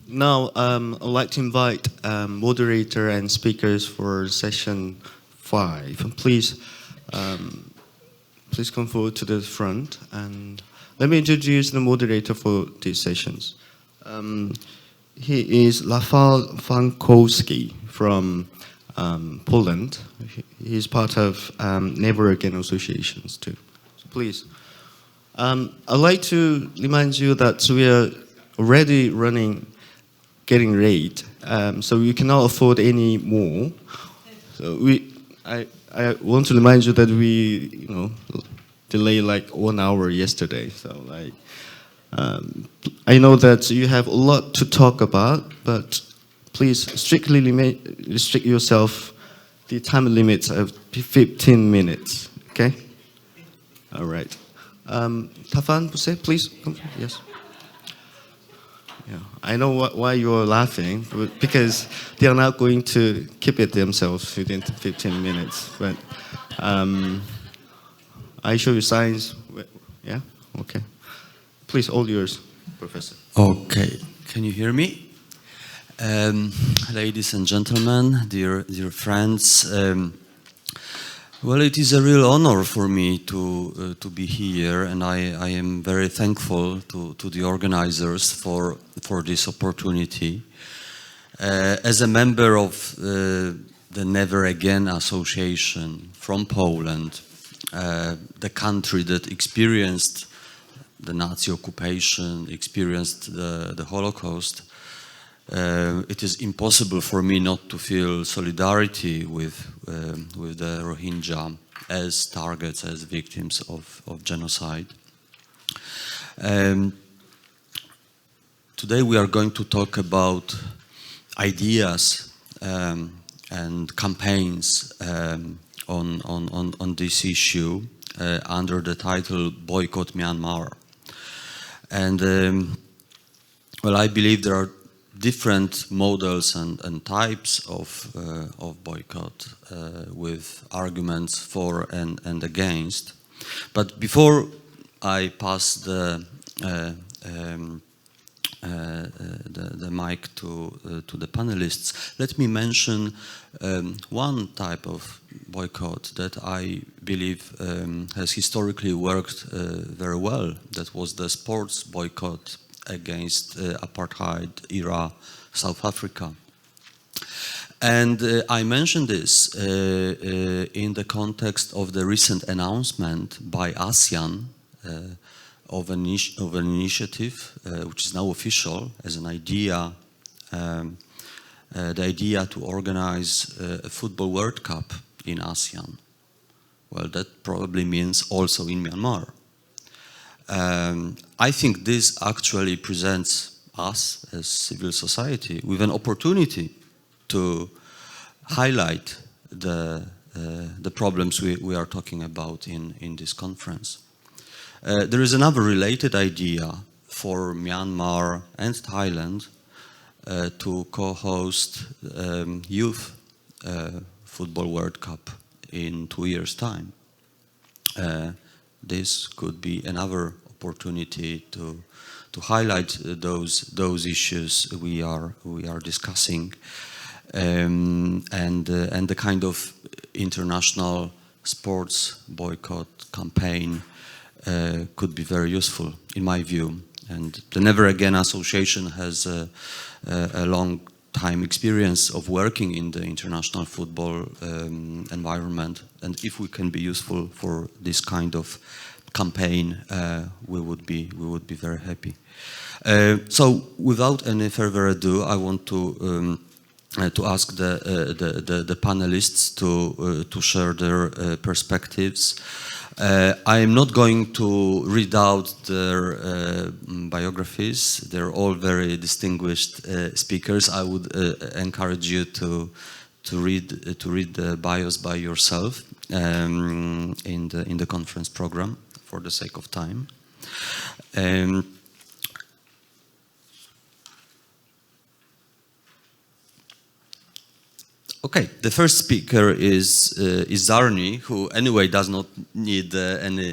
Now, I'd like to invite moderator and speakers for session 5. Please come forward to the front, and let me introduce the moderator for these sessions. He is Rafał Fankowski from Poland. He's part of Never Again associations too. So please. I'd like to remind you that we are already getting late, so we cannot afford any more. So I want to remind you that we, delayed like 1 hour yesterday. So I know that you have a lot to talk about, but please strictly restrict yourself. The time limit of 15 minutes. Okay. All right. Tafan Buse, please. Yes. Yeah, I know why you're laughing, because they are not going to keep it themselves within 15 minutes. But I show you signs. Yeah. Okay. Please, all yours, Professor. Okay. Can you hear me? Ladies and gentlemen, dear friends. Well, it is a real honor for me to be here, and I am very thankful to the organizers for this opportunity. As a member of the Never Again Association from Poland, the country that experienced the Nazi occupation, experienced the Holocaust, it is impossible for me not to feel solidarity with the Rohingya as targets, as victims of genocide. Today we are going to talk about ideas and campaigns on this issue under the title Boycott Myanmar. And well, I believe there are different models and types of boycott with arguments for and against. But before I pass the mic to the panelists, let me mention one type of boycott that I believe has historically worked very well. That was the sports boycott against apartheid-era South Africa. And I mention this in the context of the recent announcement by ASEAN of an initiative, which is now official, as an idea, the idea to organize a football World Cup in ASEAN. Well, that probably means also in Myanmar. I think this actually presents us as civil society with an opportunity to highlight the problems we are talking about in this conference. There is another related idea for Myanmar and Thailand to co-host youth football World Cup in 2 years' time. This could be another opportunity to highlight those issues we are discussing, and the kind of international sports boycott campaign could be very useful, in my view. And the Never Again Association has a long time experience of working in the international football environment, and if we can be useful for this kind of campaign, we would be very happy. So, without any further ado, I want to ask the panelists to share their perspectives. I am not going to read out their biographies. They're all very distinguished speakers. I would encourage you to read the bios by yourself in the conference program, for the sake of time. Okay, the first speaker is Zarni, who anyway does not need any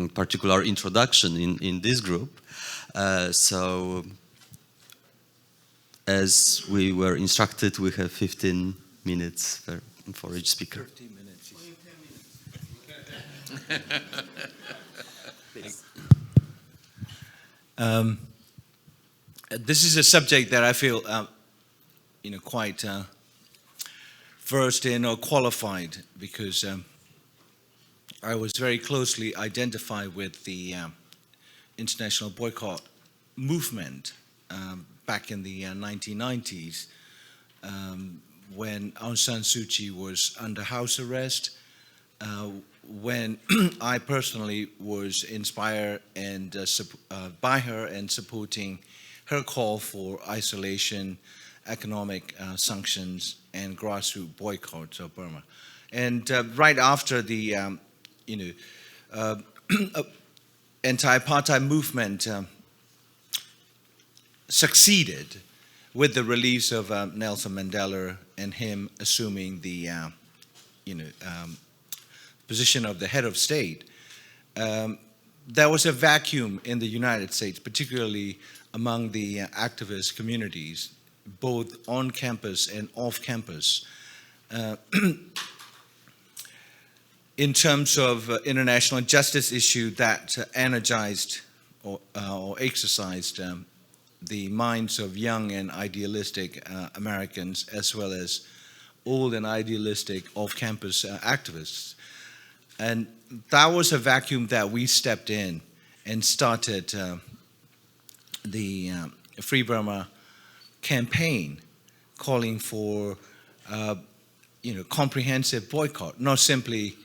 particular introduction in this group. So as we were instructed, we have 15 minutes for each speaker. 15 minutes. This is a subject that I feel, quite versed in or qualified, because I was very closely identified with the international boycott movement back in the 1990s, when Aung San Suu Kyi was under house arrest, when I personally was inspired and by her and supporting her call for isolation, economic sanctions, and grassroots boycotts of Burma. And right after the anti-apartheid movement succeeded with the release of Nelson Mandela and him assuming the position of the head of state, there was a vacuum in the United States, particularly among the activist communities, both on campus and off campus, in terms of international justice issue that energized or exercised the minds of young and idealistic Americans, as well as old and idealistic off-campus activists. And that was a vacuum that we stepped in and started the Free Burma campaign, calling for comprehensive boycott, not simply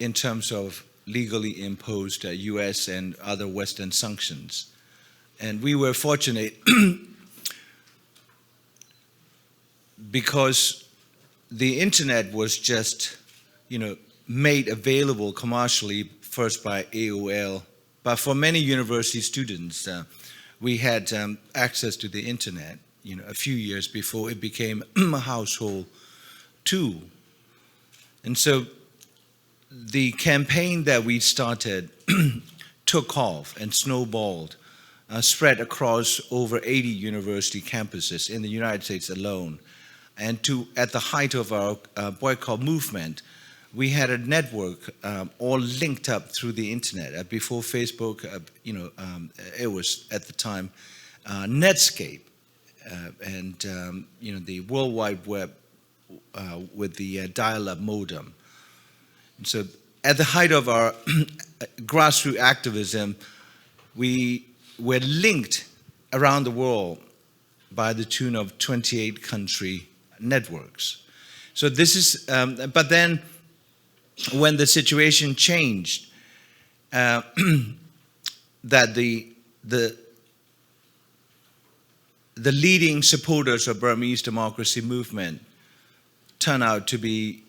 in terms of legally imposed U.S. and other Western sanctions. And we were fortunate because the internet was just, made available commercially first by AOL, but for many university students, we had access to the internet, a few years before it became a household tool. And so the campaign that we started took off and snowballed, spread across over 80 university campuses in the United States alone. And at the height of our boycott movement, we had a network all linked up through the internet. Before Facebook, it was at the time Netscape, and the World Wide Web with the dial-up modem. And so at the height of our grassroots activism, we were linked around the world by the tune of 28 country networks. So this is, but then when the situation changed, that the leading supporters of Burmese democracy movement turned out to be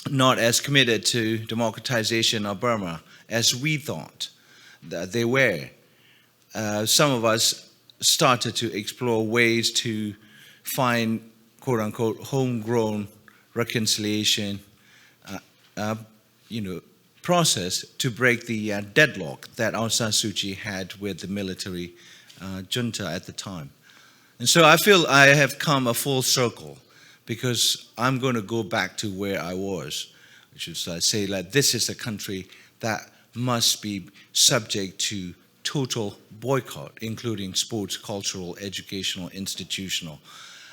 not as committed to democratization of Burma as we thought that they were. Some of us started to explore ways to find, quote unquote, homegrown reconciliation, process to break the deadlock that Aung San Suu Kyi had with the military junta at the time. And so I feel I have come a full circle, because I'm going to go back to where I was, which is say like this is a country that must be subject to total boycott, including sports, cultural, educational, institutional.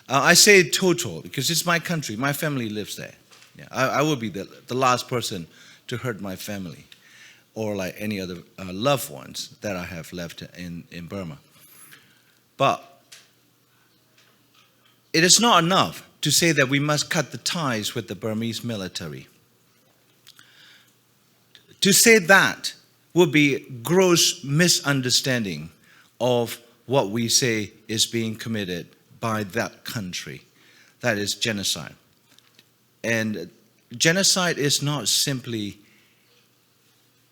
I say total because it's my country. My family lives there. Yeah, I would be the last person to hurt my family or like any other loved ones that I have left in Burma. But it is not enough to say that we must cut the ties with the Burmese military. To say that would be gross misunderstanding of what we say is being committed by that country. That is genocide. And genocide is not simply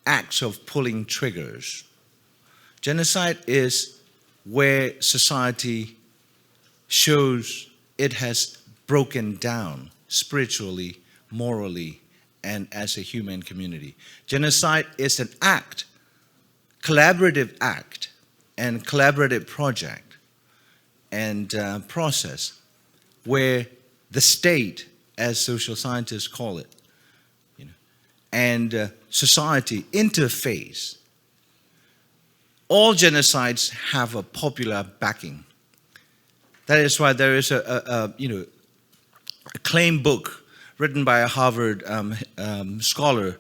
acts of pulling triggers. Genocide is where society shows it has broken down spiritually, morally, and as a human community. Genocide is an act, collaborative act, and collaborative project and process where the state, as social scientists call it, and society interface. All genocides have a popular backing. That is why there is a claim book written by a Harvard scholar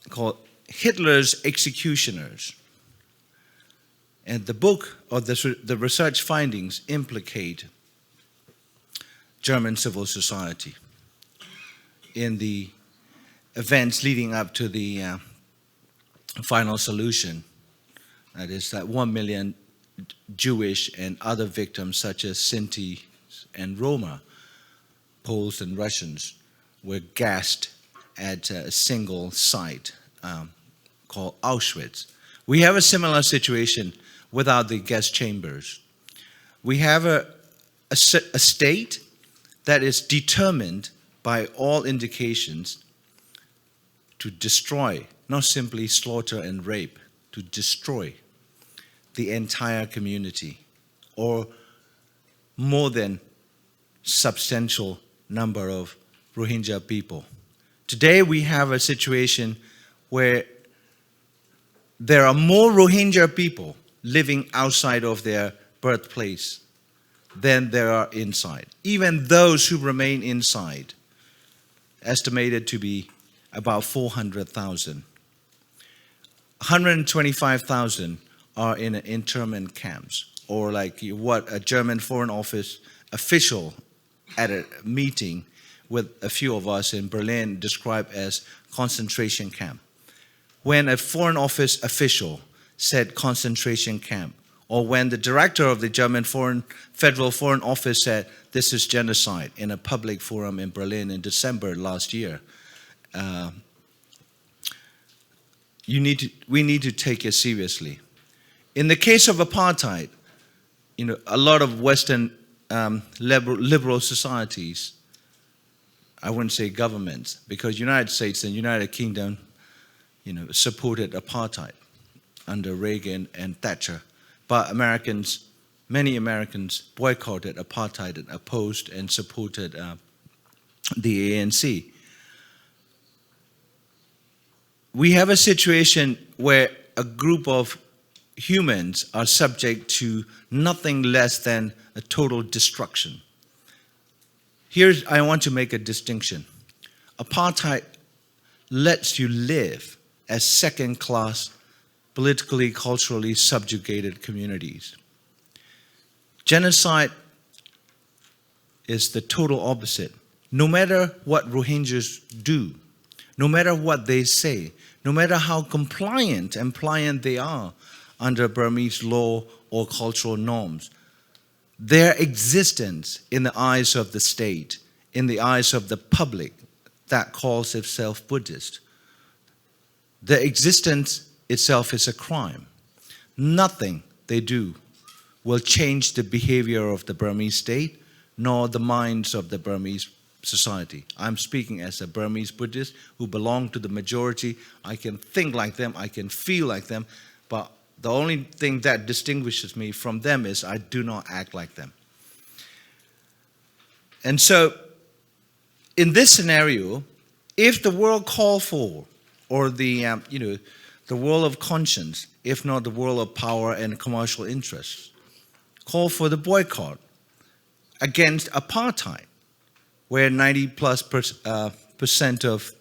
called Hitler's Executioners. And the book, or the research findings, implicate German civil society in the events leading up to the final solution. That is that 1 million Jewish and other victims such as Sinti and Roma, Poles and Russians, were gassed at a single site called Auschwitz. We have a similar situation without the gas chambers. We have a state that is determined by all indications to destroy, not simply slaughter and rape, to destroy the entire community or more than substantial number of Rohingya people. Today we have a situation where there are more Rohingya people living outside of their birthplace than there are inside. Even those who remain inside, estimated to be about 400,000. 125,000 are in internment camps, or like what a German Foreign Office official at a meeting with a few of us in Berlin described as concentration camp. When a Foreign Office official said concentration camp, or when the director of the German Federal Foreign Office said this is genocide in a public forum in Berlin in December last year, we need to take it seriously. In the case of apartheid, a lot of Western liberal societies, I wouldn't say governments, because United States and United Kingdom, supported apartheid under Reagan and Thatcher. But many Americans boycotted apartheid and opposed and supported the ANC. We have a situation where a group of humans are subject to nothing less than a total destruction. Here, I want to make a distinction. Apartheid lets you live as second-class, politically, culturally subjugated communities. Genocide is the total opposite. No matter what Rohingyas do, no matter what they say, no matter how compliant and pliant they are under Burmese law or cultural norms, their existence in the eyes of the state, in the eyes of the public that calls itself Buddhist, their existence itself is a crime. Nothing they do will change the behavior of the Burmese state, nor the minds of the Burmese society. I'm speaking as a Burmese Buddhist who belong to the majority. I can think like them, I can feel like them, but the only thing that distinguishes me from them is I do not act like them. And so, in this scenario, if the world call for, or the world of conscience, if not the world of power and commercial interests, call for the boycott against apartheid, where 90+% of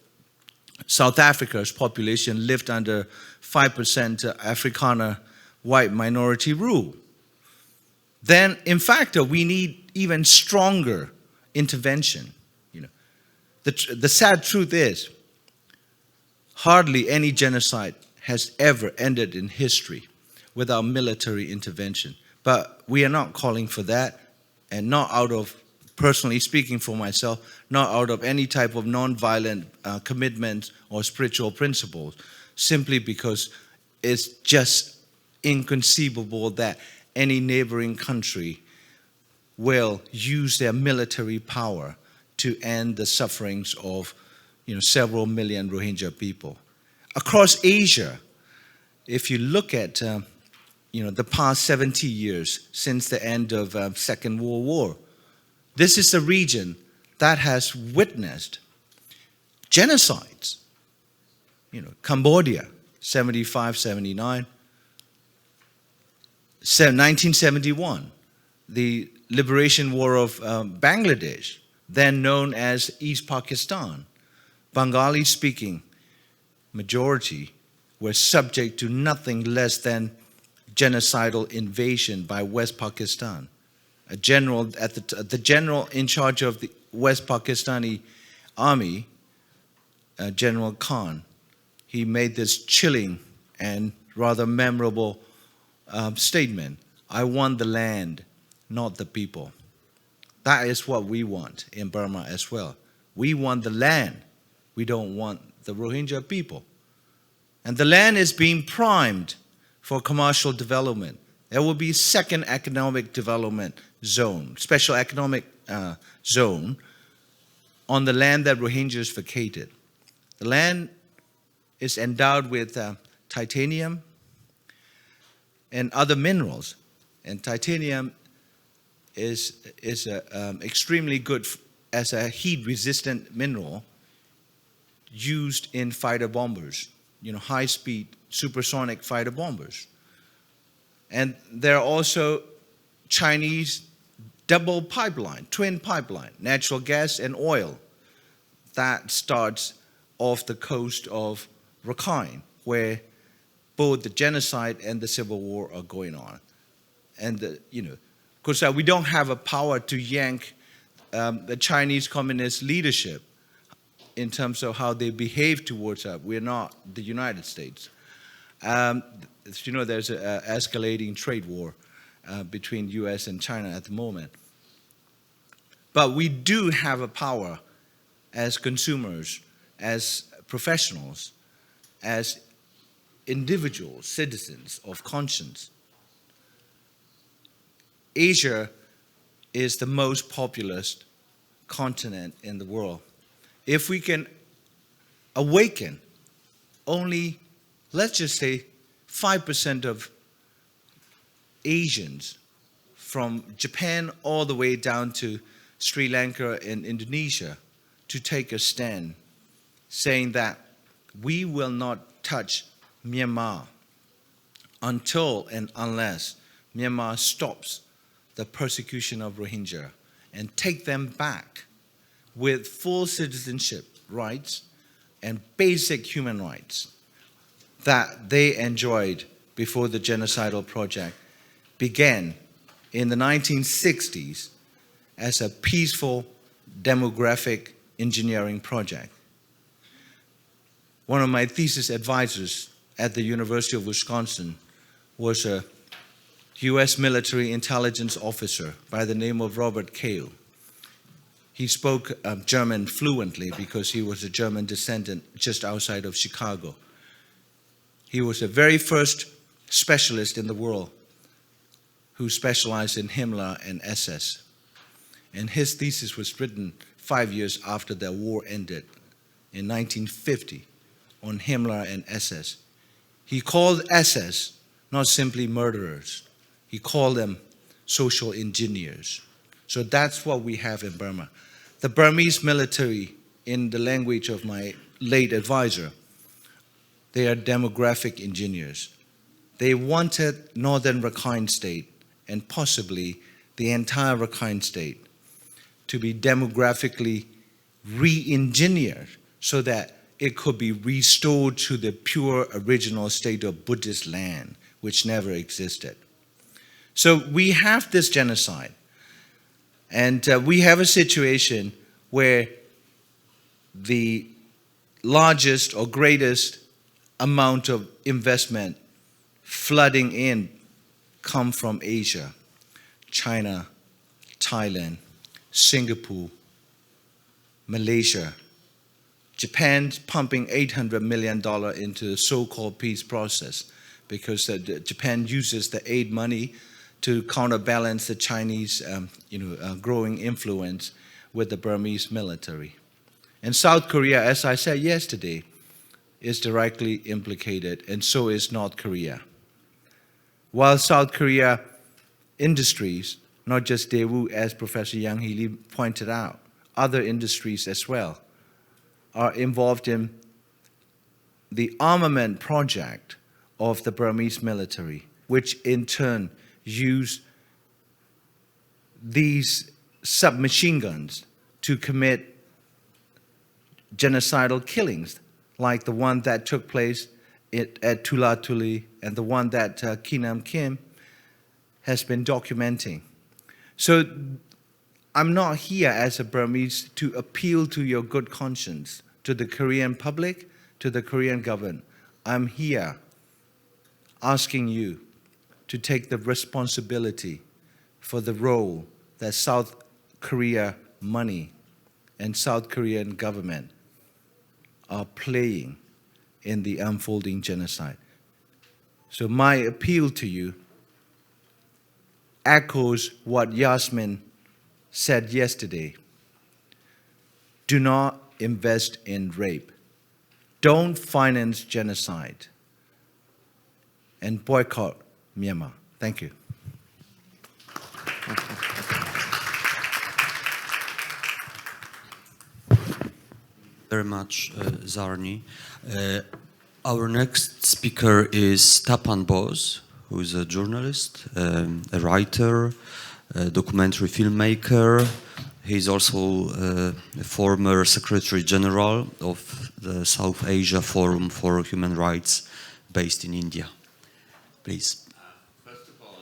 South Africa's population lived under 5% Afrikaner white minority rule, then in fact we need even stronger intervention. The sad truth is, hardly any genocide has ever ended in history without military intervention. But we are not calling for that, and not out of, personally speaking for myself, not out of any type of non-violent commitment or spiritual principles, simply because it's just inconceivable that any neighboring country will use their military power to end the sufferings of several million Rohingya people. Across Asia, if you look at the past 70 years since the end of Second World War. This is a region that has witnessed genocides. Cambodia, 75, 79. 1971, the liberation war of Bangladesh, then known as East Pakistan. Bengali-speaking majority were subject to nothing less than genocidal invasion by West Pakistan. A general the general in charge of the West Pakistani army, General Khan, he made this chilling and rather memorable statement: "I want the land, not the people." That is what we want in Burma as well. We want the land. We don't want the Rohingya people. And the land is being primed for commercial development. There will be second economic development zone, special economic zone on the land that Rohingyas vacated. The land is endowed with titanium and other minerals. And titanium is extremely good as a heat-resistant mineral used in fighter bombers, high-speed supersonic fighter bombers. And there are also Chinese double pipeline, twin pipeline, natural gas and oil that starts off the coast of Rakhine, where both the genocide and the civil war are going on. And, because we don't have a power to yank the Chinese communist leadership in terms of how they behave towards us. We're not the United States. There's an escalating trade war between US and China at the moment. But we do have a power as consumers, as professionals, as individual citizens of conscience. Asia is the most populous continent in the world. If we can awaken only, let's just say, 5% of Asians from Japan all the way down to Sri Lanka and Indonesia to take a stand saying that we will not touch Myanmar until and unless Myanmar stops the persecution of Rohingya and take them back with full citizenship rights and basic human rights that they enjoyed before the genocidal project began in the 1960s as a peaceful demographic engineering project. One of my thesis advisors at the University of Wisconsin was a US military intelligence officer by the name of Robert Cale. He spoke German fluently because he was a German descendant just outside of Chicago. He was the very first specialist in the world who specialized in Himmler and SS. And his thesis was written 5 years after the war ended in 1950 on Himmler and SS. He called SS not simply murderers. He called them social engineers. So that's what we have in Burma. The Burmese military, in the language of my late advisor, they are demographic engineers. They wanted northern Rakhine State and possibly the entire Rakhine State to be demographically re-engineered so that it could be restored to the pure original state of Buddhist land, which never existed. So we have this genocide, and we have a situation where the largest or greatest amount of investment flooding in come from Asia, China, Thailand, Singapore, Malaysia. Japan's pumping $800 million into the so-called peace process because Japan uses the aid money to counterbalance the Chinese growing influence with the Burmese military. And South Korea, as I said yesterday, is directly implicated, and so is North Korea. while South Korea industries, not just Daewoo, as Professor Yang Hee Lee pointed out, other industries as well, are involved in the armament project of the Burmese military, which in turn use these submachine guns to commit genocidal killings, like the one that took place at Tula Tuli and the one that Ki Nam Kim has been documenting. So I'm not here as a Burmese to appeal to your good conscience, to the Korean public, to the Korean government. I'm here asking you to take the responsibility for the role that South Korea money and South Korean government are playing in the unfolding genocide. So my appeal to you echoes what Yasmin said yesterday. Do not invest in rape. Don't finance genocide. And boycott Myanmar. Thank you. Very much, Zarni. Our next speaker is Tapan Bose, who is a journalist, a writer, a documentary filmmaker. He's also a former Secretary General of the South Asia Forum for Human Rights based in India. Please. First of all,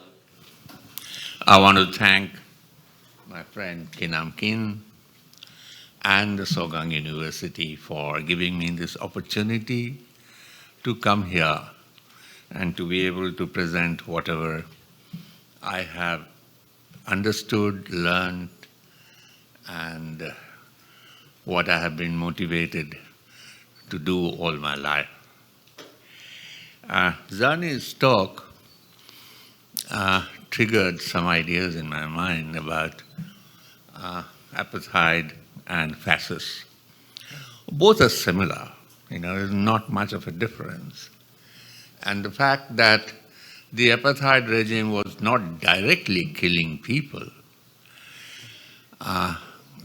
I want to thank my friend Ki Nam Kin and the Sogang University for giving me this opportunity to come here and to be able to present whatever I have understood, learned, and what I have been motivated to do all my life. Zani's talk triggered some ideas in my mind about apartheid and fascists. Both are similar, there's not much of a difference. And the fact that the apartheid regime was not directly killing people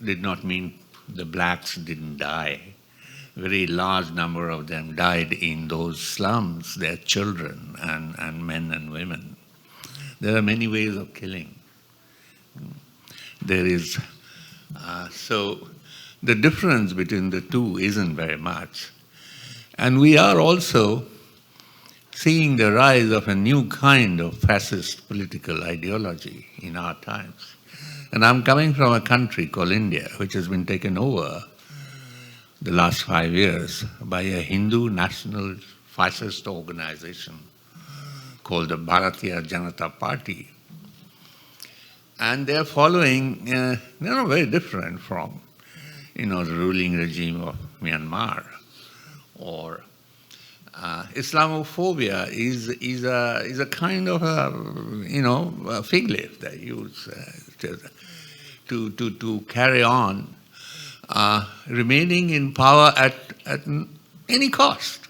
did not mean the blacks didn't die. A very large number of them died in those slums, their children and men and women. There are many ways of killing. There is, so the difference between the two isn't very much. And we are also seeing the rise of a new kind of fascist political ideology in our times. And I'm coming from a country called India, which has been taken over the last 5 years by a Hindu national fascist organization called the Bharatiya Janata Party. And they're following, they're not very different from, the ruling regime of Myanmar. Or Islamophobia is a kind of a fig leaf they use to carry on remaining in power at any cost.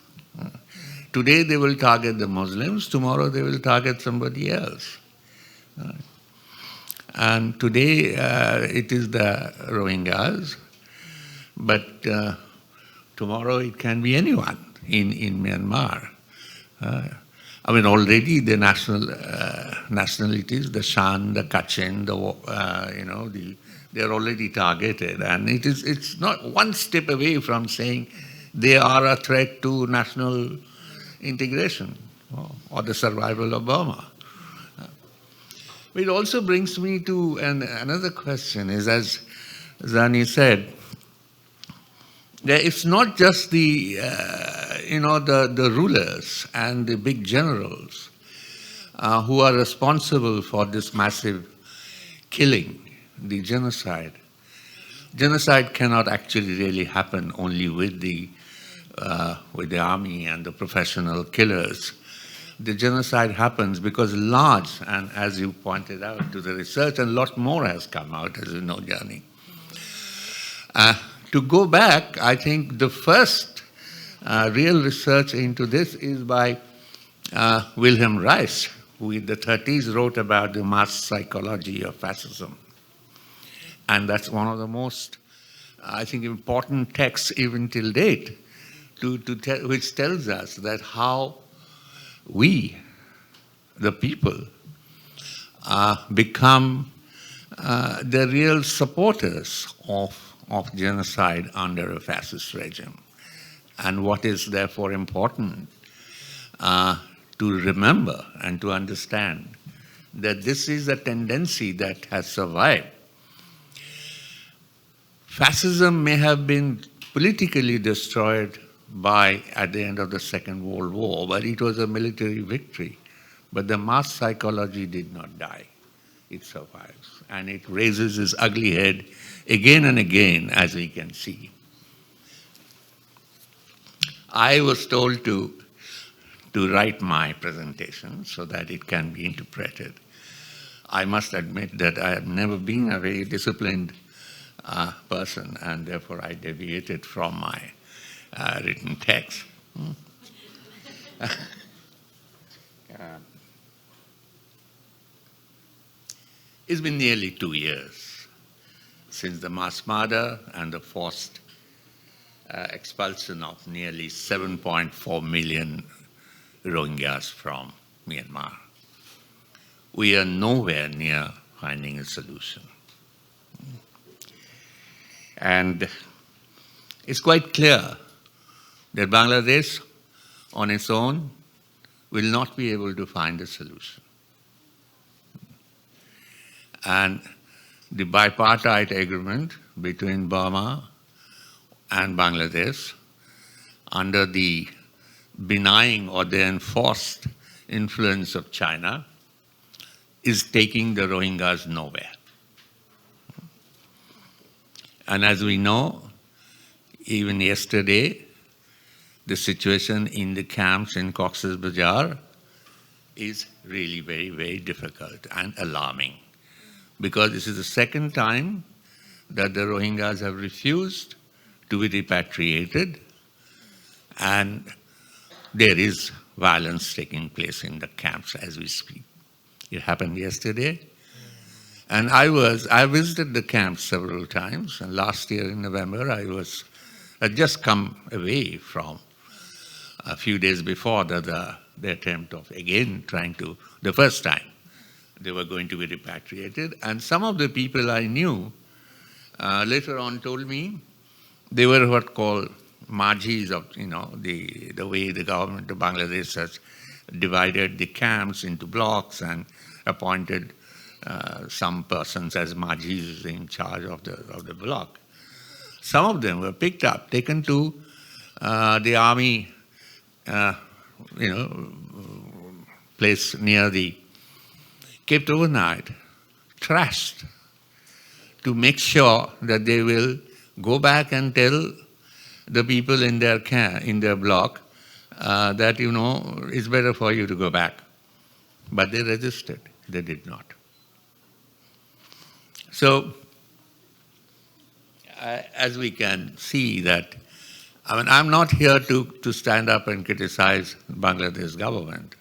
Today they will target the Muslims, tomorrow they will target somebody else. And today it is the Rohingyas, but tomorrow it can be anyone in Myanmar. Already the nationalities, the Shan, the Kachin, they're already targeted, and it's not one step away from saying they are a threat to national integration or the survival of Burma. It also brings me to another question, is as Zani said, that it's not just the rulers and the big generals who are responsible for this massive killing, the genocide. Genocide cannot actually really happen only with the army and the professional killers. The genocide happens because large, and as you pointed out to the research, and a lot more has come out, as you know, Jani. To go back, I think the first real research into this is by Wilhelm Reich, who in the 30s wrote about the mass psychology of fascism. And that's one of the most, I think, important texts even till date, which tells us that how we, the people, become the real supporters of genocide under a fascist regime. And what is therefore important to remember and to understand that this is a tendency that has survived. Fascism may have been politically destroyed at the end of the Second World War, but it was a military victory. But the mass psychology did not die. It survives. And it raises its ugly head again and again, as we can see. I was told to write my presentation so that it can be interpreted. I must admit that I have never been a very disciplined person, and therefore I deviated from my written text. It's been nearly 2 years since the mass murder and the forced expulsion of nearly 7.4 million Rohingyas from Myanmar. We are nowhere near finding a solution. And it's quite clear that Bangladesh on its own will not be able to find a solution. And the bipartite agreement between Burma and Bangladesh, under the benign or the enforced influence of China, is taking the Rohingyas nowhere. And as we know, even yesterday, the situation in the camps in Cox's Bazar is really very, very difficult and alarming, because this is the second time that the Rohingyas have refused to be repatriated, and there is violence taking place in the camps as we speak. It happened yesterday. And I visited the camps several times, and last year in November I had just come away from, a few days before the attempt of again the first time they were going to be repatriated. And some of the people I knew later on told me they were what called Majis of, the way the government of Bangladesh has divided the camps into blocks and appointed some persons as Majis in charge of the block. Some of them were picked up, taken to the army, place near the, kept overnight, trashed, to make sure that they will go back and tell the people in their block that, it's better for you to go back. But they resisted. They did not. So, as we can see that, I'm not here to stand up and criticize Bangladesh government.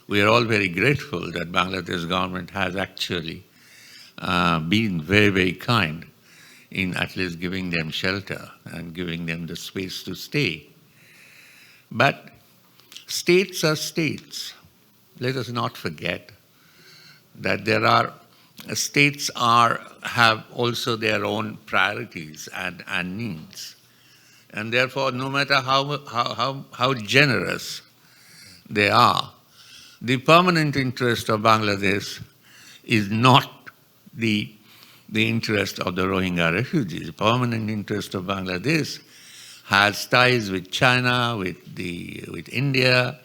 We are all very grateful that Bangladesh government has actually been very, very kind in at least giving them shelter and giving them the space to stay. But states are states. Let us not forget that states have also their own priorities and needs. And therefore, no matter how generous they are, the permanent interest of Bangladesh is not the interest of the Rohingya refugees. The permanent interest of Bangladesh has ties with China, with India,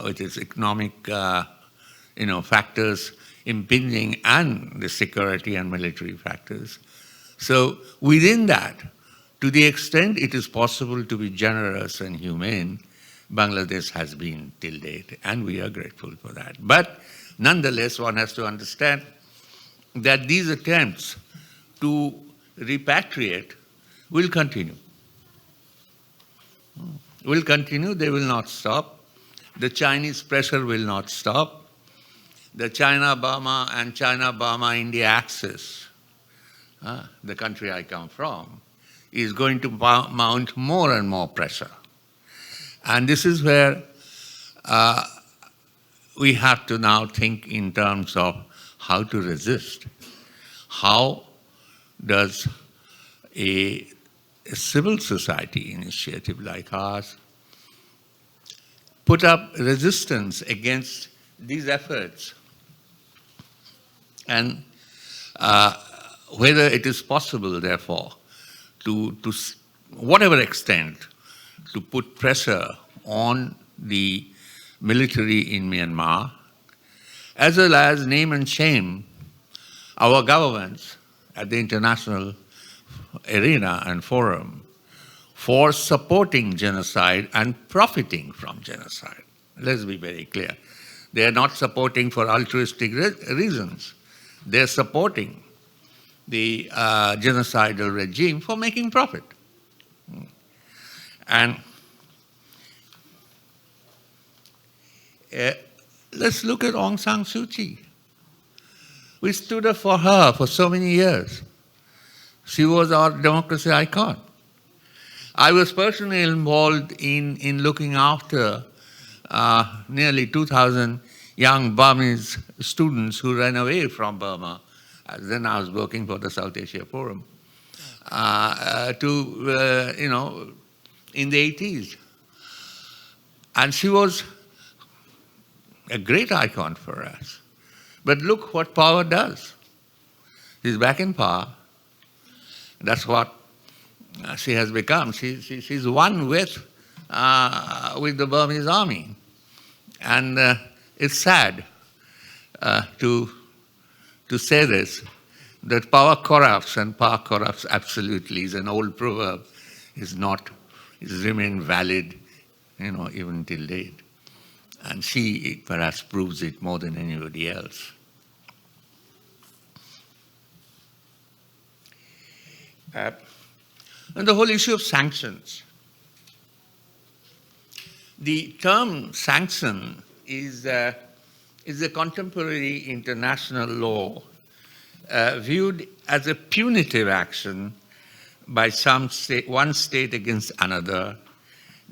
with its economic factors impinging, and the security and military factors. So within that, to the extent it is possible to be generous and humane, Bangladesh has been till date, and we are grateful for that. But nonetheless, one has to understand that these attempts to repatriate will continue. Will continue, they will not stop. The Chinese pressure will not stop. The China-Burma and China-Burma-India axis, the country I come from, is going to mount more and more pressure. And this is where we have to now think in terms of how to resist. How does a civil society initiative like ours put up resistance against these efforts? And whether it is possible, therefore, to whatever extent, to put pressure on the military in Myanmar, as well as name and shame our governments at the international arena and forum for supporting genocide and profiting from genocide. Let's be very clear. They are not supporting for altruistic reasons. They're supporting the genocidal regime for making profit. And let's look at Aung San Suu Kyi. We stood up for her for so many years. She was our democracy icon. I was personally involved in looking after nearly 2,000 young Burmese students who ran away from Burma. Then I was working for the South Asia Forum in the 80s. And she was a great icon for us. But look what power does. She's back in power. That's what she has become. She's one with the Burmese army. And it's sad to say this, that power corrupts, and power corrupts absolutely is an old proverb, is remained valid, even till date. And she perhaps proves it more than anybody else. And the whole issue of sanctions. The term sanction is a contemporary international law viewed as a punitive action by one state against another,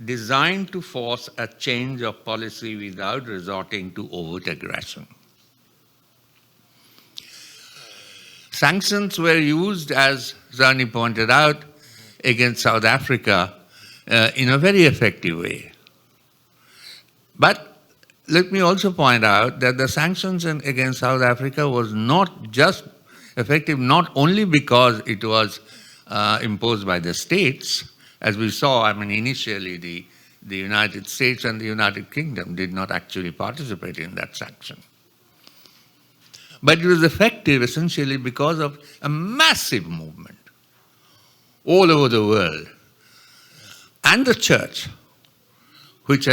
designed to force a change of policy without resorting to overt aggression. Sanctions were used, as Zani pointed out, against South Africa in a very effective way. But let me also point out that the sanctions against South Africa was not just effective, not only because it was imposed by the states, as we saw. Initially the United States and the United Kingdom did not actually participate in that sanction. But it was effective essentially because of a massive movement all over the world. And the church, which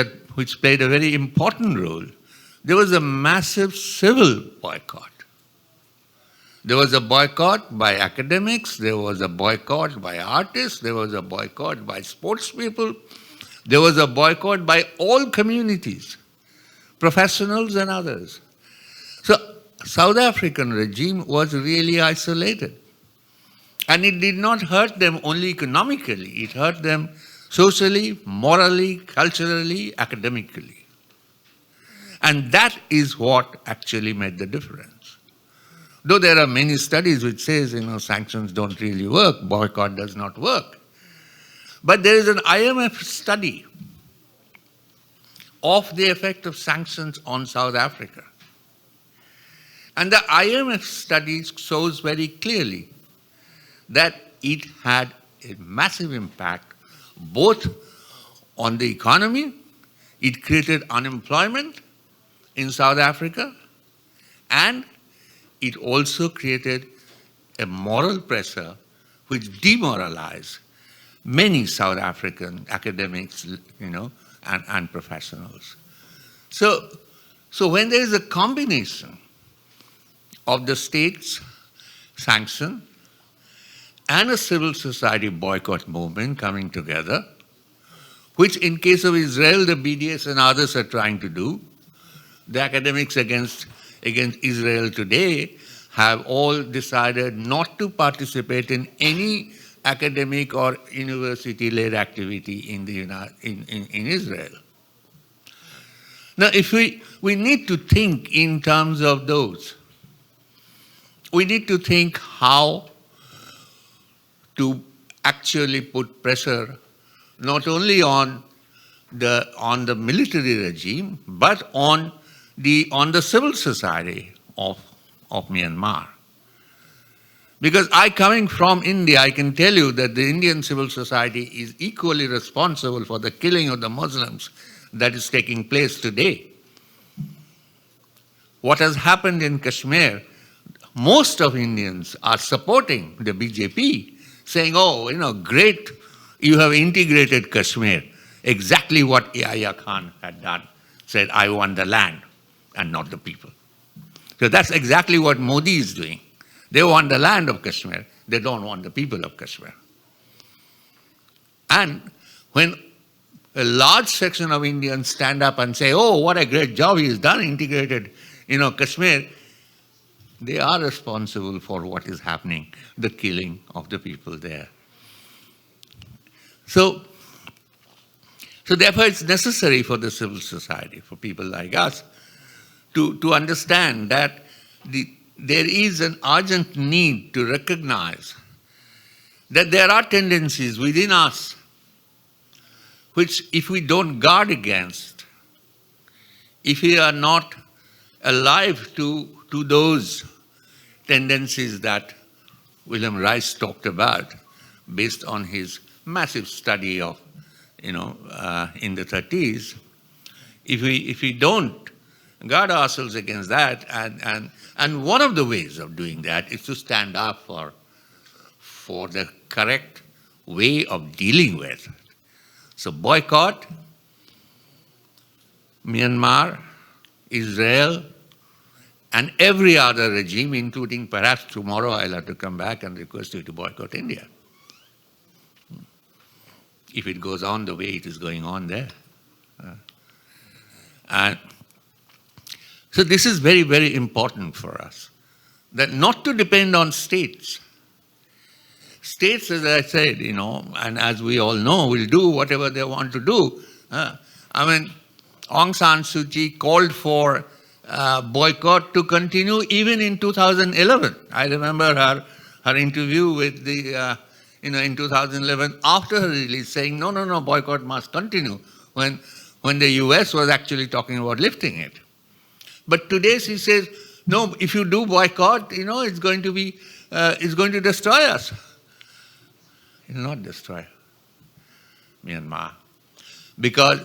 played a very important role. There was a massive civil boycott. There was a boycott by academics, there was a boycott by artists, there was a boycott by sports people, there was a boycott by all communities, professionals and others. So South African regime was really isolated. And it did not hurt them only economically, it hurt them socially, morally, culturally, academically. And that is what actually made the difference. Though there are many studies which says, sanctions don't really work, boycott does not work. But there is an IMF study of the effect of sanctions on South Africa. And the IMF study shows very clearly that it had a massive impact both on the economy, it created unemployment in South Africa, and it also created a moral pressure which demoralized many South African academics, and professionals. So when there is a combination of the state's sanction and a civil society boycott movement coming together, which in case of Israel, the BDS and others are trying to do. The academics against Israel today have all decided not to participate in any academic or university-led activity in Israel. Now, if we need to think in terms of those. We need to think how to actually put pressure not only on the military regime, but on the civil society of Myanmar. Because coming from India, I can tell you that the Indian civil society is equally responsible for the killing of the Muslims that is taking place today. What has happened in Kashmir, most of Indians are supporting the BJP, saying, oh, great, you have integrated Kashmir. Exactly what Yahya Khan had done, said, I want the land and not the people. So that's exactly what Modi is doing. They want the land of Kashmir. They don't want the people of Kashmir. And when a large section of Indians stand up and say, oh, what a great job he has done, integrated, Kashmir, they are responsible for what is happening, the killing of the people there. So therefore it's necessary for the civil society, for people like us, to understand that there is an urgent need to recognize that there are tendencies within us which, if we don't guard against, if we are not alive to those tendencies that William Rice talked about based on his massive study of, in the 30s, if we don't guard ourselves against that, and one of the ways of doing that is to stand up for the correct way of dealing with. So boycott, Myanmar, Israel, and every other regime, including perhaps tomorrow I'll have to come back and request you to boycott India, if it goes on the way it is going on there. And so this is very, very important for us, that not to depend on states. States, as I said, and as we all know, will do whatever they want to do. Aung San Suu Kyi called for boycott to continue even in 2011. I remember her interview with in 2011 after her release saying, no, boycott must continue, when the US was actually talking about lifting it. But today she says, no, if you do boycott, it's going to destroy us. It will not destroy Myanmar. Because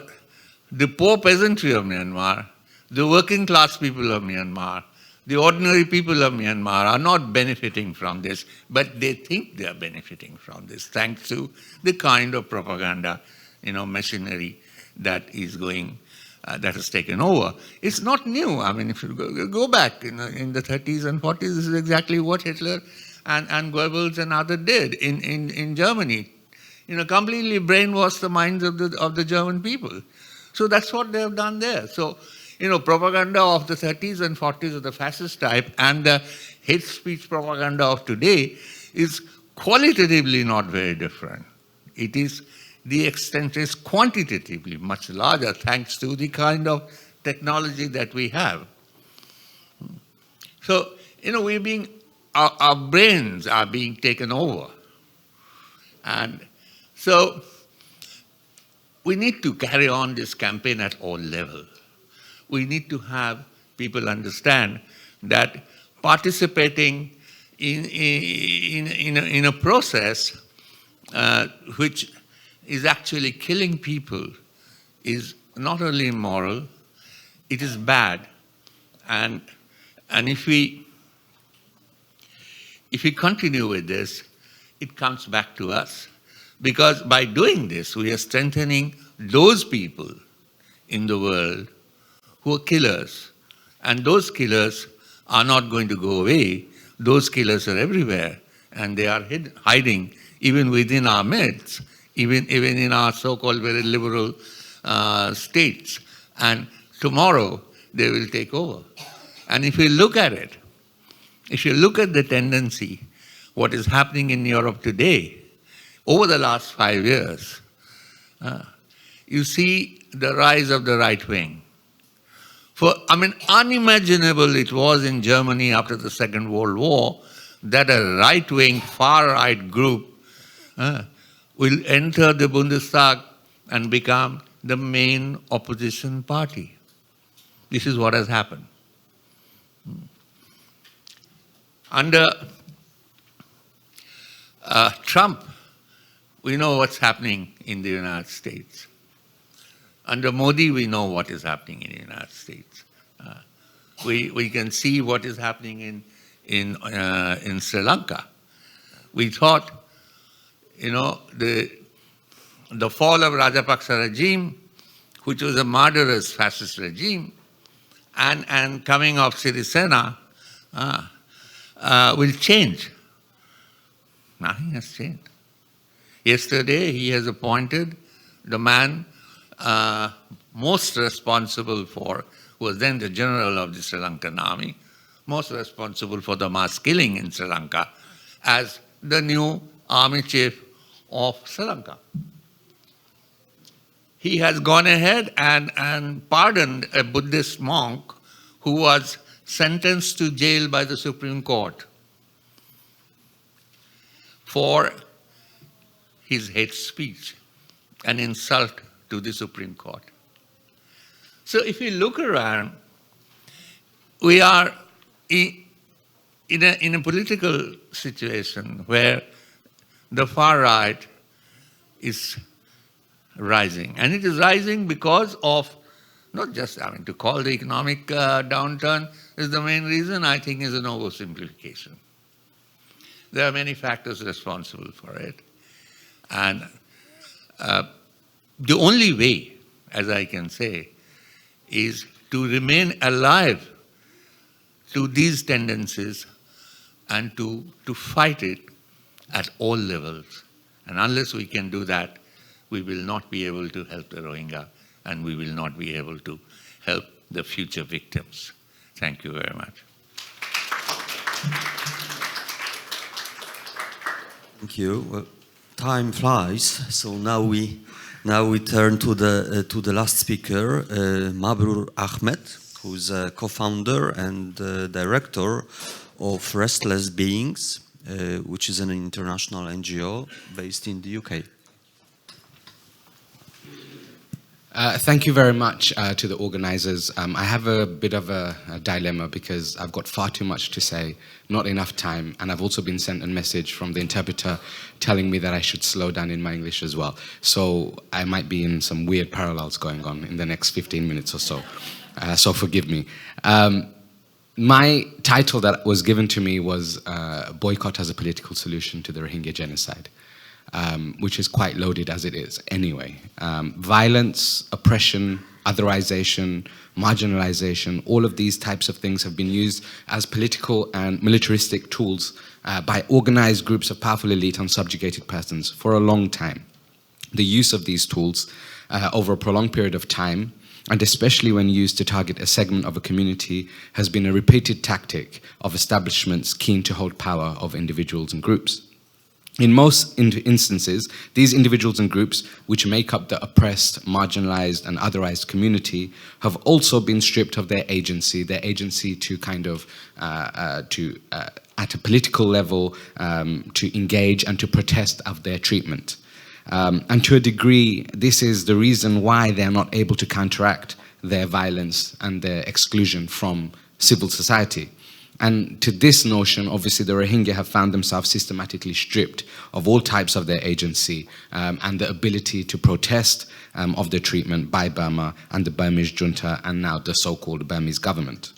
the poor peasantry of Myanmar, the working class people of Myanmar, the ordinary people of Myanmar are not benefiting from this, but they think they are benefiting from this, thanks to the kind of propaganda, machinery that is going, that has taken over. It's not new. If you go back in the 30s and 40s, this is exactly what Hitler and Goebbels and others did in Germany. Completely brainwashed the minds of the German people. So that's what they have done there. So, propaganda of the 30s and 40s of the fascist type and the hate speech propaganda of today is qualitatively not very different. The extent is quantitatively much larger thanks to the kind of technology that we have. So, our brains are being taken over. And so, we need to carry on this campaign at all levels. We need to have people understand that participating in a process which is actually killing people is not only immoral, it is bad. And if we continue with this, it comes back to us. Because by doing this, we are strengthening those people in the world who are killers. And those killers are not going to go away. Those killers are everywhere. And they are hiding even within our midst even in our so-called very liberal states. And tomorrow they will take over. And if you look at it, if you look at the tendency, what is happening in Europe today, over the last 5 years, you see the rise of the right wing. Unimaginable it was in Germany after the Second World War that a right-wing, far-right group will enter the Bundestag and become the main opposition party. This is what has happened. Under Trump, we know what's happening in the United States. Under Modi, we know what is happening in the United States. We can see what is happening in Sri Lanka. We thought, the fall of Rajapaksa regime, which was a murderous fascist regime, and coming of Sirisena will change. Nothing has changed. Yesterday, he has appointed the man most responsible for, who was then the general of the Sri Lankan army, most responsible for the mass killing in Sri Lanka, as the new army chief of Sri Lanka. He has gone ahead and pardoned a Buddhist monk who was sentenced to jail by the Supreme Court for his hate speech, an insult to the Supreme Court. So if you look around, we are in a political situation where the far right is rising. And it is rising because of, not just, to call the economic downturn is the main reason, I think, is an oversimplification. There are many factors responsible for it. And the only way, as I can say, is to remain alive to these tendencies and to fight it at all levels. And unless we can do that, we will not be able to help the Rohingya, and we will not be able to help the future victims. Thank you very much. Thank you. Well, time flies, so now we turn to the last speaker, Mabrur Ahmed, who's a co-founder and director of Restless Beings, which is an international NGO based in the UK. Thank you very much to the organizers. I have a bit of a dilemma because I've got far too much to say, not enough time, and I've also been sent a message from the interpreter telling me that I should slow down in my English as well. So I might be in some weird parallels going on in the next 15 minutes or so. So forgive me. My title that was given to me was Boycott as a Political Solution to the Rohingya Genocide. Which is quite loaded as it is anyway. Violence, oppression, otherization, marginalization, all of these types of things have been used as political and militaristic tools by organized groups of powerful elite and subjugated persons for a long time. The use of these tools over a prolonged period of time, and especially when used to target a segment of a community, has been a repeated tactic of establishments keen to hold power over individuals and groups. In most instances, these individuals and groups, which make up the oppressed, marginalized, and otherized community, have also been stripped of their agency to kind of, at a political level, to engage and to protest of their treatment. And to a degree, this is the reason why they're not able to counteract their violence and their exclusion from civil society. And to this notion, obviously, the Rohingya have found themselves systematically stripped of all types of their agency and the ability to protest of their treatment by Burma and the Burmese junta and now the so-called Burmese government.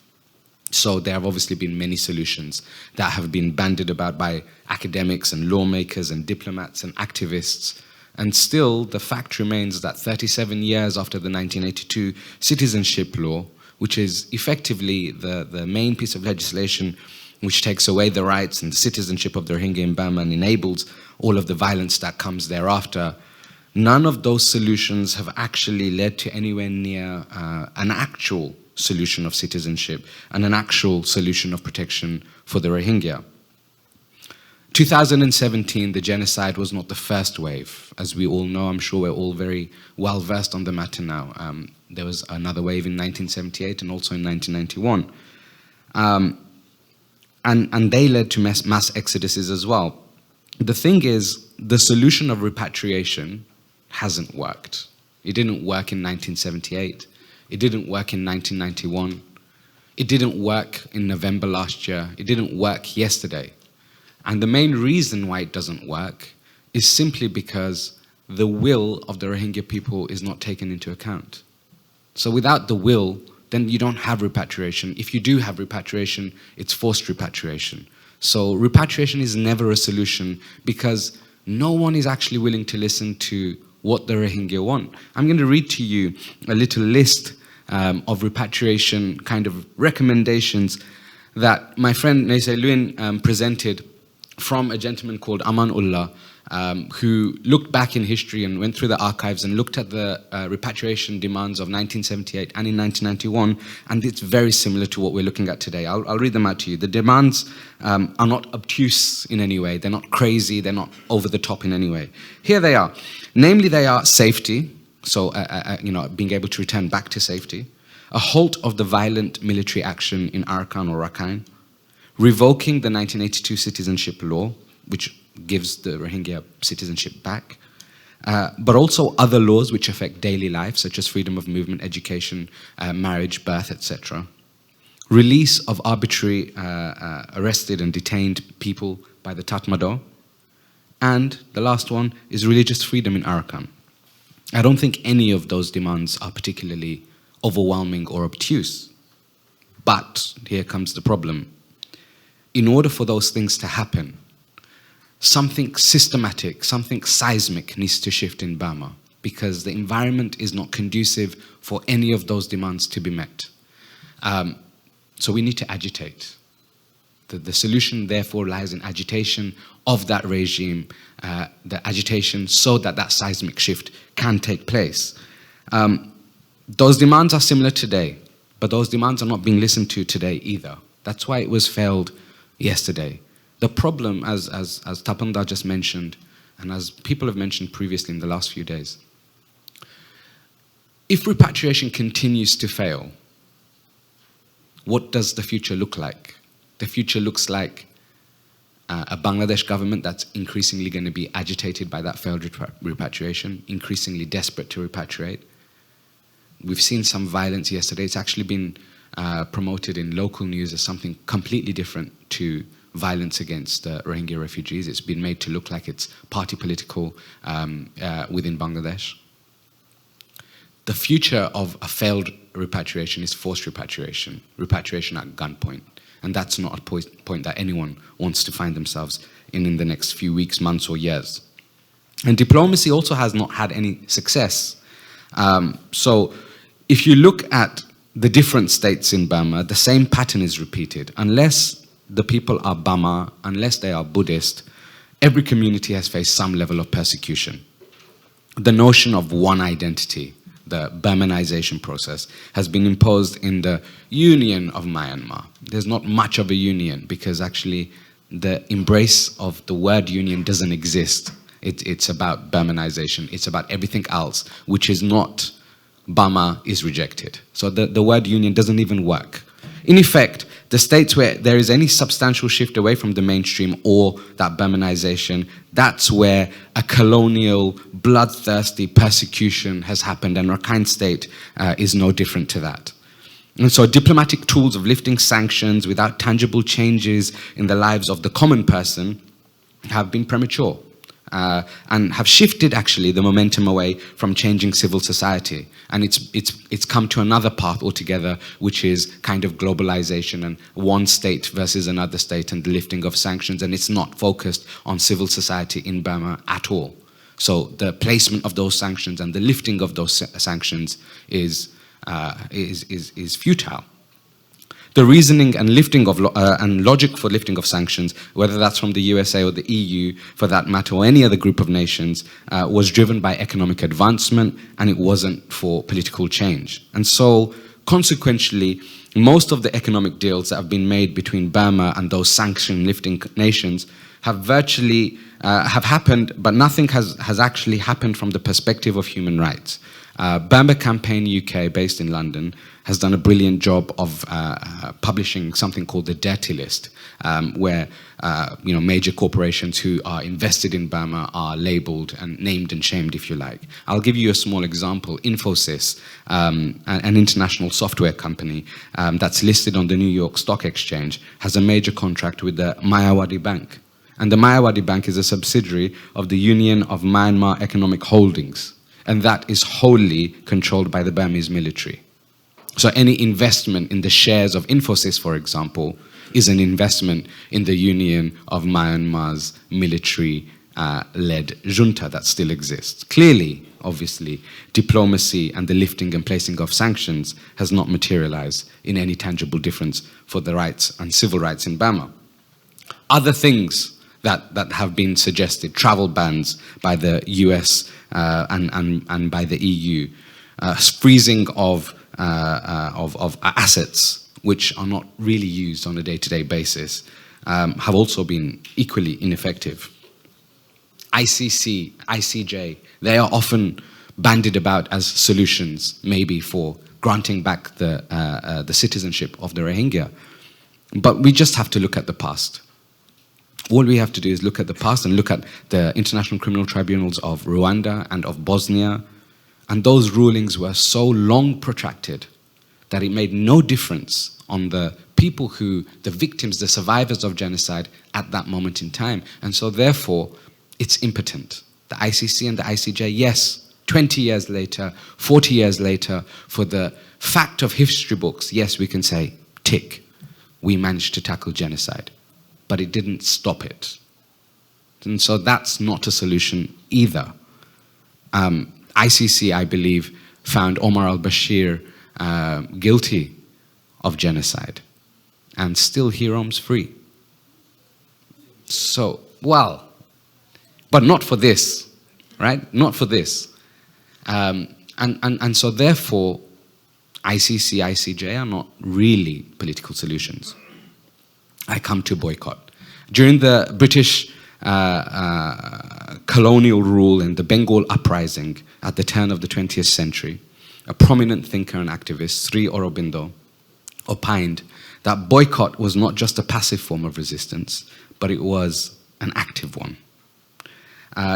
So there have obviously been many solutions that have been bandied about by academics and lawmakers and diplomats and activists. And still, the fact remains that 37 years after the 1982 citizenship law, which is effectively the main piece of legislation which takes away the rights and the citizenship of the Rohingya in Burma and enables all of the violence that comes thereafter, none of those solutions have actually led to anywhere near an actual solution of citizenship and an actual solution of protection for the Rohingya. 2017, the genocide was not the first wave. As we all know, I'm sure we're all very well versed on the matter now. There was another wave in 1978 and also in 1991. And they led to mass exoduses as well. The thing is, the solution of repatriation hasn't worked. It didn't work in 1978. It didn't work in 1991. It didn't work in November last year. It didn't work yesterday. And the main reason why it doesn't work is simply because the will of the Rohingya people is not taken into account. So without the will, then you don't have repatriation. If you do have repatriation, it's forced repatriation. So repatriation is never a solution because no one is actually willing to listen to what the Rohingya want. I'm going to read to you a little list of repatriation kind of recommendations that my friend Nese Luin presented from a gentleman called Aman Ullah, who looked back in history and went through the archives and looked at the repatriation demands of 1978 and in 1991, and it's very similar to what we're looking at today. I'll read them out to you. The demands are not obtuse in any way. They're not crazy. They're not over the top in any way. Here they are. Namely, they are safety, so being able to return back to safety, a halt of the violent military action in Arakan or Rakhine, revoking the 1982 citizenship law, which gives the Rohingya citizenship back, but also other laws which affect daily life, such as freedom of movement, education, marriage, birth, etc. Release of arbitrary arrested and detained people by the Tatmadaw. And the last one is religious freedom in Arakan. I don't think any of those demands are particularly overwhelming or obtuse. But here comes the problem. In order for those things to happen, something systematic, something seismic needs to shift in Burma because the environment is not conducive for any of those demands to be met. So we need to agitate. The solution, therefore, lies in agitation of that regime, the agitation so that that seismic shift can take place. Those demands are similar today, but those demands are not being listened to today either. That's why it was failed yesterday. The problem, as Tapanda just mentioned, and as people have mentioned previously in the last few days, if repatriation continues to fail, what does the future look like? The future looks like a Bangladesh government that's increasingly going to be agitated by that failed repatriation, increasingly desperate to repatriate. We've seen some violence yesterday. It's actually been promoted in local news as something completely different to violence against Rohingya refugees. It's been made to look like it's party political within Bangladesh. The future of a failed repatriation is forced repatriation, repatriation at gunpoint. And that's not a point that anyone wants to find themselves in the next few weeks, months, or years. And diplomacy also has not had any success. So if you look at the different states in Burma, the same pattern is repeated. Unless the people are Bama, unless they are Buddhist, every community has faced some level of persecution. The notion of one identity, the Burmanization process, has been imposed in the union of Myanmar. There's not much of a union because actually the embrace of the word union doesn't exist. It's about Burmanization. It's about everything else, which is not Burma is rejected. So the word union doesn't even work. In effect, the states where there is any substantial shift away from the mainstream or that Burmanization, that's where a colonial, bloodthirsty persecution has happened, and Rakhine State is no different to that. And so diplomatic tools of lifting sanctions without tangible changes in the lives of the common person have been premature. And have shifted actually the momentum away from changing civil society, and it's come to another path altogether, which is kind of globalization and one state versus another state and the lifting of sanctions, and it's not focused on civil society in Burma at all. So the placement of those sanctions and the lifting of those sanctions is futile. the reasoning and and logic for lifting of sanctions, whether that's from the USA or the EU, for that matter, or any other group of nations, was driven by economic advancement, and it wasn't for political change. And so, consequentially, most of the economic deals that have been made between Burma and those sanction-lifting nations have virtually have happened, but nothing has actually happened from the perspective of human rights. Burma Campaign UK, based in London, has done a brilliant job of publishing something called the Dirty List, where major corporations who are invested in Burma are labeled and named and shamed, if you like. I'll give you a small example. Infosys, an international software company that's listed on the New York Stock Exchange, has a major contract with the Mayawadi Bank. And the Mayawadi Bank is a subsidiary of the Union of Myanmar Economic Holdings, and that is wholly controlled by the Burmese military. So any investment in the shares of Infosys, for example, is an investment in the Union of Myanmar's military-led junta that still exists. Clearly, obviously, diplomacy and the lifting and placing of sanctions has not materialized in any tangible difference for the rights and civil rights in Burma. Other things that have been suggested, travel bans by the US and by the EU, freezing of assets which are not really used on a day-to-day basis, have also been equally ineffective. ICC, ICJ, they are often bandied about as solutions, maybe for granting back the citizenship of the Rohingya. But we just have to look at the past. All we have to do is look at the past and look at the International Criminal Tribunals of Rwanda and of Bosnia. And those rulings were so long protracted that it made no difference on the people the victims, the survivors of genocide at that moment in time. And so therefore, it's impotent. The ICC and the ICJ, yes, 20 years later, 40 years later, for the fact of history books, yes, we can say, tick, we managed to tackle genocide. But it didn't stop it. And so that's not a solution either. ICC, I believe, found Omar al-Bashir guilty of genocide, and still he roams free. So, well, but not for this, right? Not for this. And so therefore, ICC, ICJ are not really political solutions. I come to boycott. During the British colonial rule and the Bengal uprising at the turn of the 20th century, a prominent thinker and activist, Sri Aurobindo, opined that boycott was not just a passive form of resistance, but it was an active one.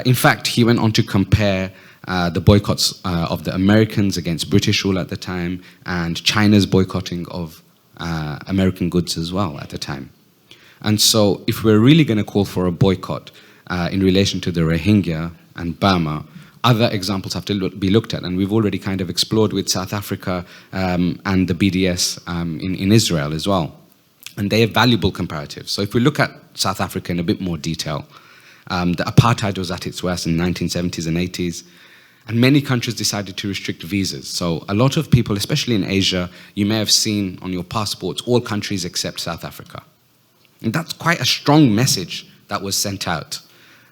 In fact, he went on to compare the boycotts of the Americans against British rule at the time and China's boycotting of American goods as well at the time. And so if we're really going to call for a boycott in relation to the Rohingya and Burma, other examples have to be looked at, and we've already kind of explored with South Africa and the BDS in Israel as well. And they have valuable comparatives. So if we look at South Africa in a bit more detail, the apartheid was at its worst in the 1970s and 80s, and many countries decided to restrict visas. So a lot of people, especially in Asia, you may have seen on your passports, all countries except South Africa. And that's quite a strong message that was sent out.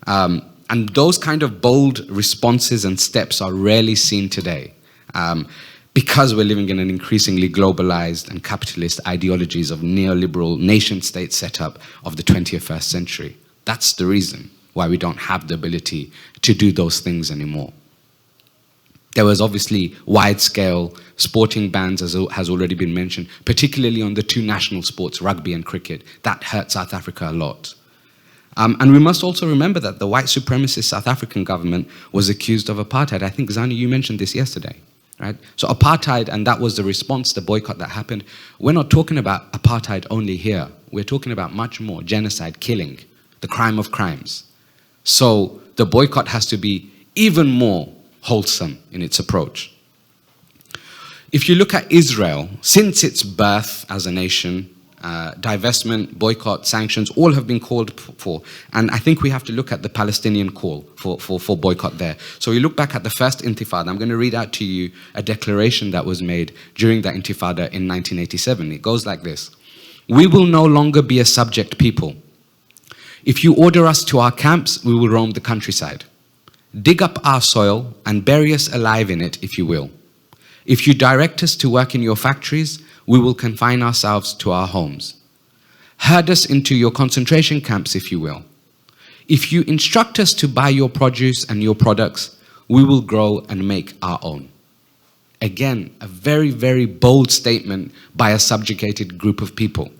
And those kind of bold responses and steps are rarely seen today because we're living in an increasingly globalized and capitalist ideologies of neoliberal nation-state setup of the 21st century. That's the reason why we don't have the ability to do those things anymore. There was obviously wide-scale sporting bans, as has already been mentioned, particularly on the two national sports, rugby and cricket. That hurt South Africa a lot. And we must also remember that the white supremacist South African government was accused of apartheid. I think, Zani, you mentioned this yesterday, right? So apartheid, and that was the response, the boycott that happened. We're not talking about apartheid only here. We're talking about much more, genocide, killing, the crime of crimes. So the boycott has to be even more wholesome in its approach. If you look at Israel, since its birth as a nation, divestment, boycott, sanctions, all have been called for. And I think we have to look at the Palestinian call for boycott there. So we look back at the first Intifada. I'm going to read out to you a declaration that was made during that Intifada in 1987. It goes like this. We will no longer be a subject people. If you order us to our camps, we will roam the countryside. Dig up our soil and bury us alive in it, if you will. If you direct us to work in your factories, we will confine ourselves to our homes. Herd us into your concentration camps, if you will. If you instruct us to buy your produce and your products, we will grow and make our own. Again, a very, very bold statement by a subjugated group of people.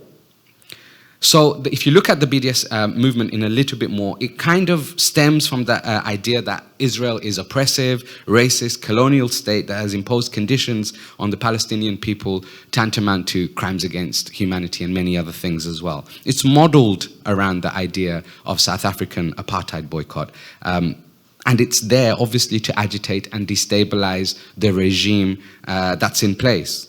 So if you look at the BDS movement in a little bit more, it kind of stems from the idea that Israel is oppressive, racist, colonial state that has imposed conditions on the Palestinian people tantamount to crimes against humanity and many other things as well. It's modeled around the idea of South African apartheid boycott. And it's there, obviously, to agitate and destabilize the regime that's in place.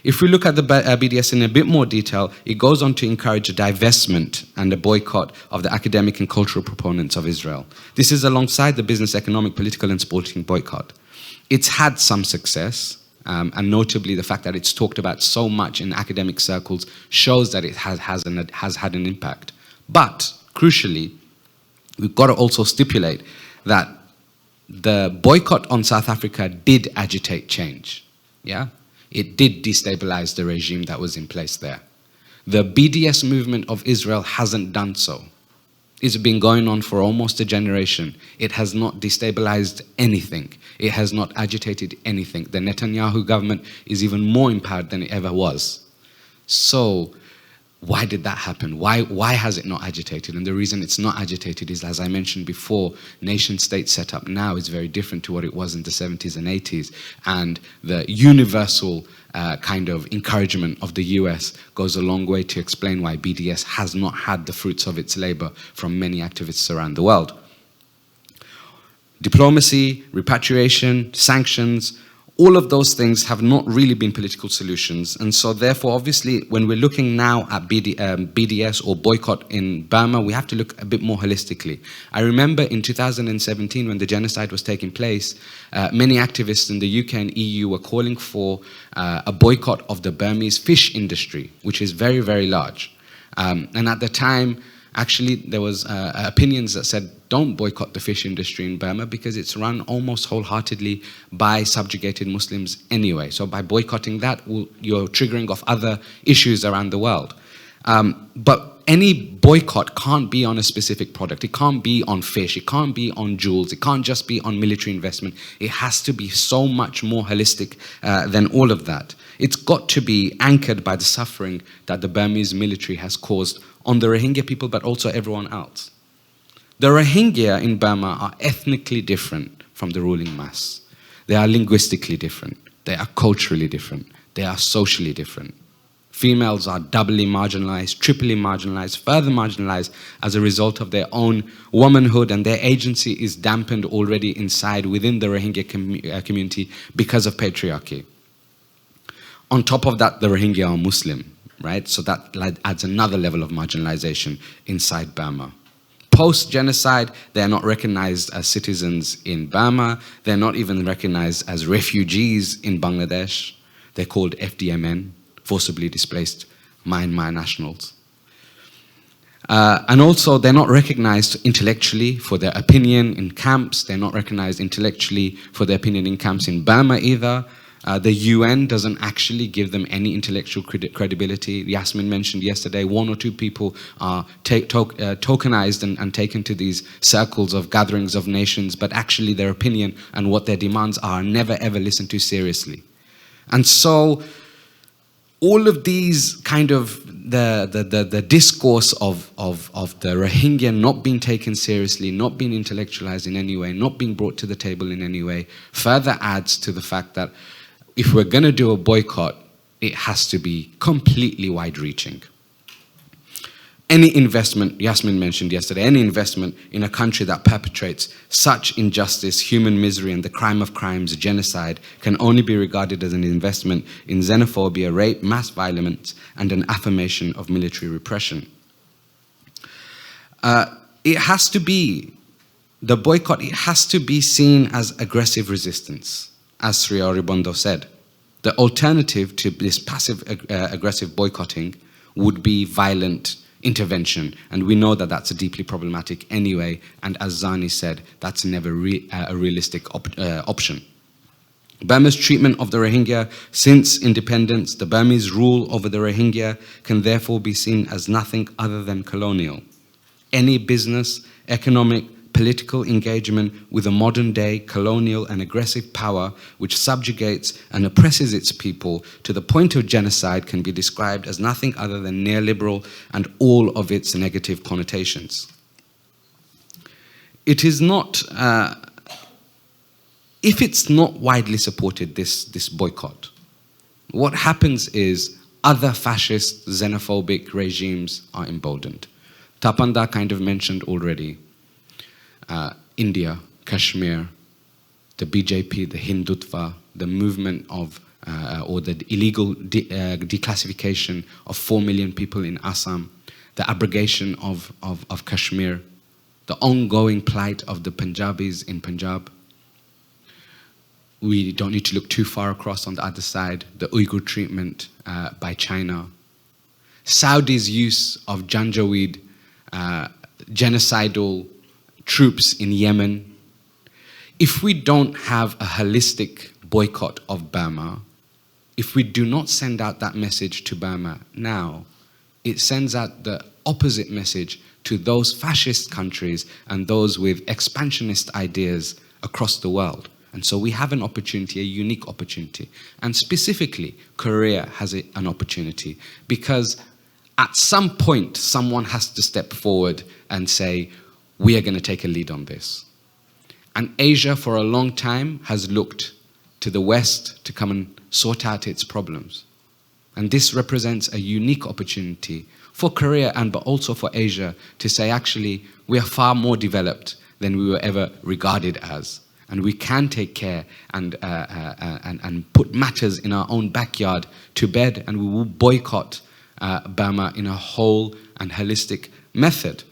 If we look at the BDS in a bit more detail, it goes on to encourage a divestment and a boycott of the academic and cultural proponents of Israel. This is alongside the business, economic, political, and sporting boycott. It's had some success, and notably the fact that it's talked about so much in academic circles shows that it has had an impact. But, crucially, we've got to also stipulate that the boycott on South Africa did agitate change. Yeah? It did destabilize the regime that was in place there. The BDS movement of Israel hasn't done so. It's been going on for almost a generation. It has not destabilized anything. It has not agitated anything. The Netanyahu government is even more empowered than it ever was. So, why did that happen? Why has it not agitated? And the reason it's not agitated is, as I mentioned before, nation-state setup now is very different to what it was in the 70s and 80s. And the universal kind of encouragement of the US goes a long way to explain why BDS has not had the fruits of its labor from many activists around the world. Diplomacy, repatriation, sanctions, all of those things have not really been political solutions. And so therefore, obviously, when we're looking now at BDS or boycott in Burma, we have to look a bit more holistically. I remember in 2017, when the genocide was taking place, many activists in the UK and EU were calling for a boycott of the Burmese fish industry, which is very, very large. And at the time, actually, there was opinions that said, don't boycott the fish industry in Burma because it's run almost wholeheartedly by subjugated Muslims anyway. So by boycotting that, you're triggering off other issues around the world. But any boycott can't be on a specific product. It can't be on fish. It can't be on jewels. It can't just be on military investment. It has to be so much more holistic than all of that. It's got to be anchored by the suffering that the Burmese military has caused on the Rohingya people, but also everyone else. The Rohingya in Burma are ethnically different from the ruling mass. They are linguistically different. They are culturally different. They are socially different. Females are doubly marginalized, triply marginalized, further marginalized as a result of their own womanhood, and their agency is dampened already inside within the Rohingya community because of patriarchy. On top of that, the Rohingya are Muslim, right? So that adds another level of marginalization inside Burma. Post-genocide, they're not recognized as citizens in Burma. They're not even recognized as refugees in Bangladesh. They're called FDMN, forcibly displaced Myanmar nationals. And also, they're not recognized intellectually for their opinion in camps. They're not recognized intellectually for their opinion in camps in Burma either. The UN doesn't actually give them any intellectual credibility. Yasmin mentioned yesterday, 1 or 2 people are tokenized and taken to these circles of gatherings of nations, but actually their opinion and what their demands are never ever listened to seriously. And so all of these kind of the discourse of the Rohingya not being taken seriously, not being intellectualized in any way, not being brought to the table in any way, further adds to the fact that if we're going to do a boycott, it has to be completely wide-reaching. Any investment, Yasmin mentioned yesterday, any investment in a country that perpetrates such injustice, human misery, and the crime of crimes, genocide, can only be regarded as an investment in xenophobia, rape, mass violence, and an affirmation of military repression. It has to be, the boycott, it has to be seen as aggressive resistance. As Sri Aurobindo said, the alternative to this passive aggressive boycotting would be violent intervention. And we know that that's a deeply problematic anyway, and as Zani said, that's never a realistic option. Burma's treatment of the Rohingya since independence, the Burmese rule over the Rohingya, can therefore be seen as nothing other than colonial. Any business, economic, political engagement with a modern-day colonial and aggressive power which subjugates and oppresses its people to the point of genocide can be described as nothing other than neoliberal and all of its negative connotations. It is not, if it's not widely supported, this boycott, what happens is other fascist, xenophobic regimes are emboldened. Tapanda kind of mentioned already. India, Kashmir, the BJP, the Hindutva, the movement of, or the illegal declassification of 4 million people in Assam, the abrogation of Kashmir, the ongoing plight of the Punjabis in Punjab. We don't need to look too far across on the other side, the Uyghur treatment by China. Saudi's use of Janjaweed, genocidal troops in Yemen. If we don't have a holistic boycott of Burma, if we do not send out that message to Burma now, it sends out the opposite message to those fascist countries and those with expansionist ideas across the world. And so we have an opportunity, a unique opportunity. And specifically, Korea has an opportunity because at some point, someone has to step forward and say, we are going to take a lead on this. And Asia, for a long time, has looked to the West to come and sort out its problems. And this represents a unique opportunity for Korea but also for Asia to say, actually, we are far more developed than we were ever regarded as. And we can take care and put matters in our own backyard to bed, and we will boycott Burma in a whole and holistic method.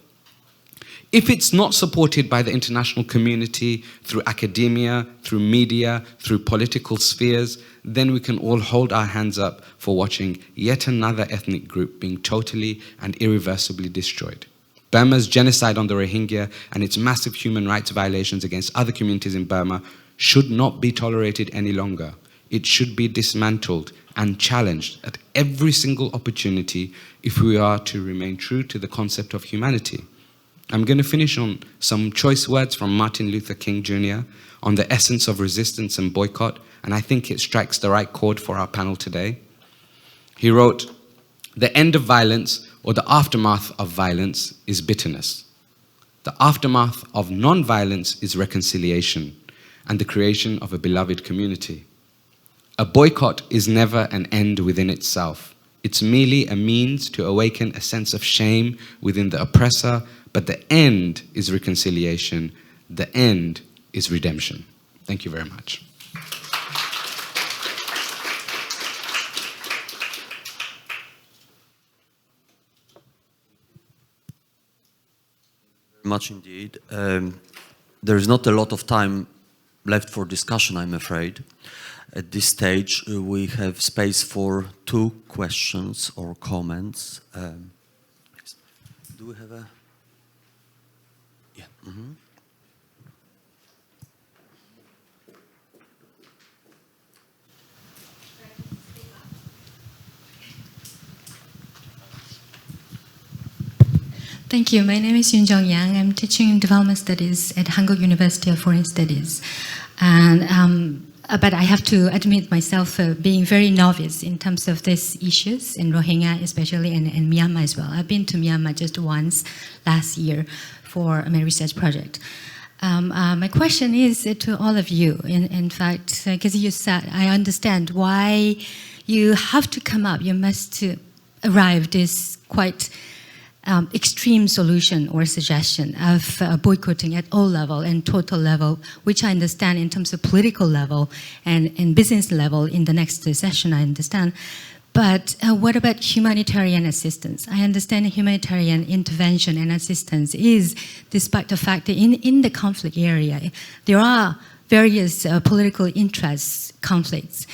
If it's not supported by the international community, through academia, through media, through political spheres, then we can all hold our hands up for watching yet another ethnic group being totally and irreversibly destroyed. Burma's genocide on the Rohingya and its massive human rights violations against other communities in Burma should not be tolerated any longer. It should be dismantled and challenged at every single opportunity if we are to remain true to the concept of humanity. I'm going to finish on some choice words from Martin Luther King Jr. on the essence of resistance and boycott, and I think it strikes the right chord for our panel today. He wrote, "The end of violence or the aftermath of violence is bitterness. The aftermath of non-violence is reconciliation and the creation of a beloved community. A boycott is never an end within itself. It's merely a means to awaken a sense of shame within the oppressor, but the end is reconciliation. The end is redemption." Thank you very much. Much indeed. There is not a lot of time left for discussion, I'm afraid. At this stage, we have space for 2 questions or comments. Do we have a... Yeah. Mm-hmm. Thank you. My name is Yoon Jung Yang. I'm teaching development studies at Hanguk University of Foreign Studies. And, but I have to admit myself being very novice in terms of these issues in Rohingya especially and Myanmar as well. I've been to Myanmar just once last year for my research project. My question is to all of you. In fact, because you said, I understand why you have to come up, you must arrive this quite extreme solution or suggestion of boycotting at all level and total level, which I understand in terms of political level and business level in the next session, I understand. But what about humanitarian assistance? I understand humanitarian intervention and assistance is, despite the fact that in the conflict area, there are various political interests, conflicts.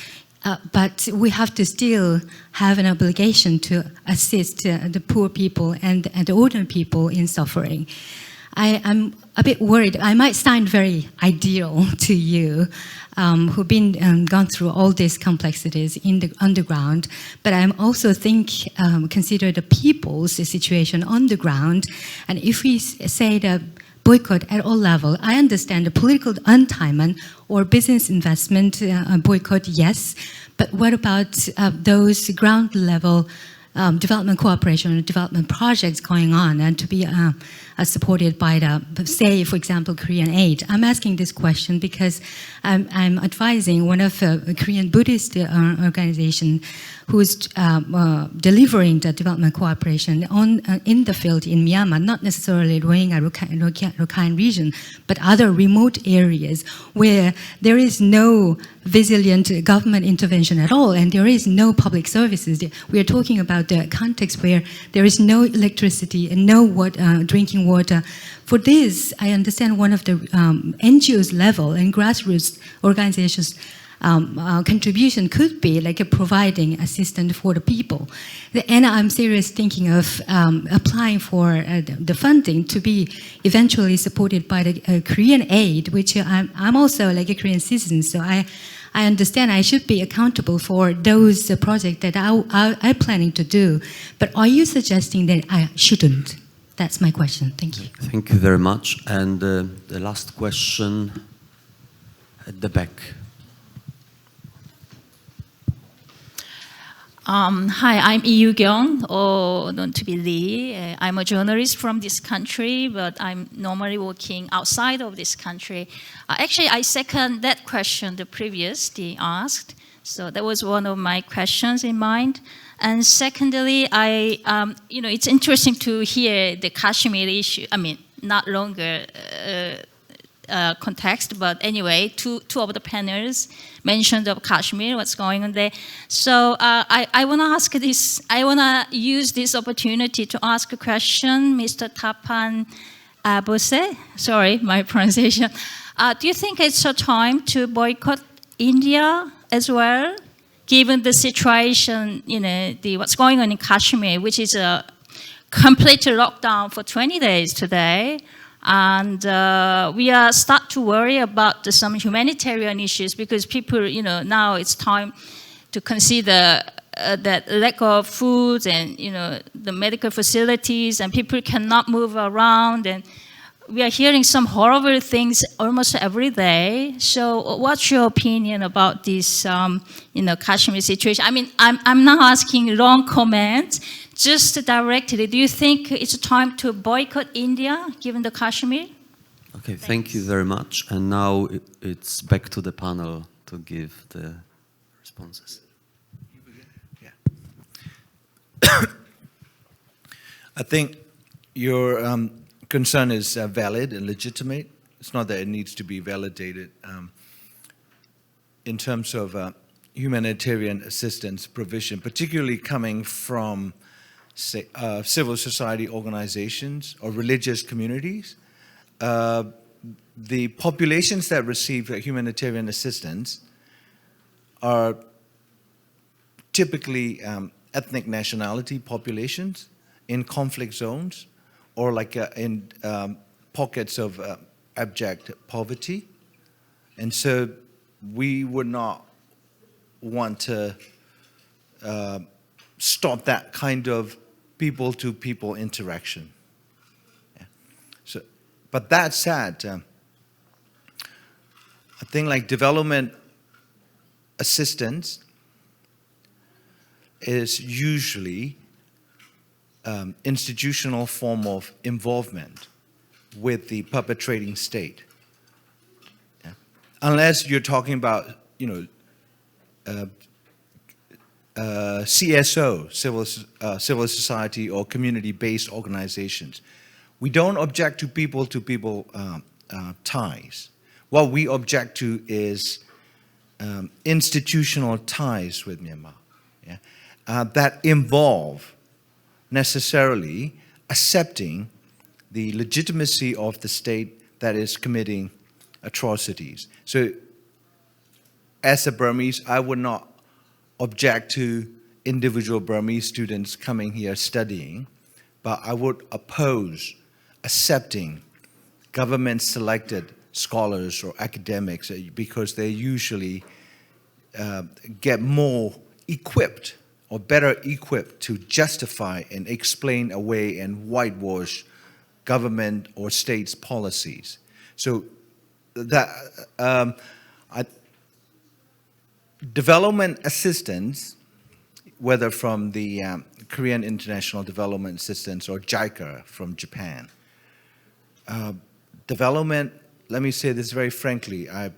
but we have to still have an obligation to assist the poor people and the ordinary people in suffering. I'm a bit worried. I might sound very ideal to you, who've been gone through all these complexities in the underground, but I'm also consider the people's situation on the ground. And if we say that boycott at all levels, I understand the political untimement or business investment boycott, yes, but what about those ground level development cooperation and development projects going on and to be supported by the, say, for example, Korean aid? I'm asking this question because I'm advising one of a Korean Buddhist organization who's delivering the development cooperation in the field in Myanmar, not necessarily Rohingya Rakhine region, but other remote areas where there is no resilient government intervention at all, and there is no public services. We are talking about the context where there is no electricity and no drinking water. For this, I understand one of the NGOs level and grassroots organizations contribution could be like a providing assistance for the people. And I'm serious thinking of applying for the funding to be eventually supported by the Korean aid, which I'm also like a Korean citizen, so I understand I should be accountable for those projects that I'm planning to do. But are you suggesting that I shouldn't? That's my question. Thank you. Thank you very much. And the last question at the back. Hi, I'm Yu Kyung, or known to be Lee. I'm a journalist from this country, but I'm normally working outside of this country. Actually, I second that question the previously asked. So that was one of my questions in mind. And secondly, it's interesting to hear the Kashmir issue. I mean, not longer context, but anyway, two of the panels mentioned of Kashmir, what's going on there. So I want to ask this. I want to use this opportunity to ask a question, Mr. Tapan Bose. Sorry, my pronunciation. Do you think it's a time to boycott India as well, given the situation, what's going on in Kashmir, which is a complete lockdown for 20 days today? And we are start to worry about some humanitarian issues because people, now it's time to consider that lack of food and, the medical facilities, and people cannot move around, and we are hearing some horrible things almost every day. So what's your opinion about this, Kashmir situation? I mean, I'm not asking long comments, just directly. Do you think it's time to boycott India, given the Kashmir? Okay, thank you very much. And now it's back to the panel to give the responses. Yeah. I think your concern is valid and legitimate. It's not that it needs to be validated. In terms of humanitarian assistance provision, particularly coming from civil society organizations or religious communities, the populations that receive humanitarian assistance are typically ethnic nationality populations in conflict zones, or like in pockets of abject poverty. And so we would not want to stop that kind of people-to-people interaction. Yeah. So, but that said, I think like development assistance is usually institutional form of involvement with the perpetrating state. Yeah. Unless you're talking about, CSO, civil society or community-based organizations. We don't object to people-to-people ties. What we object to is institutional ties with Myanmar, yeah? That involve necessarily accepting the legitimacy of the state that is committing atrocities. So as a Burmese, I would not object to individual Burmese students coming here studying, but I would oppose accepting government-selected scholars or academics because they usually get more equipped or better equipped to justify and explain away and whitewash government or states' policies. So that development assistance, whether from the Korean International Development Assistance or JICA from Japan, development, let me say this very frankly, I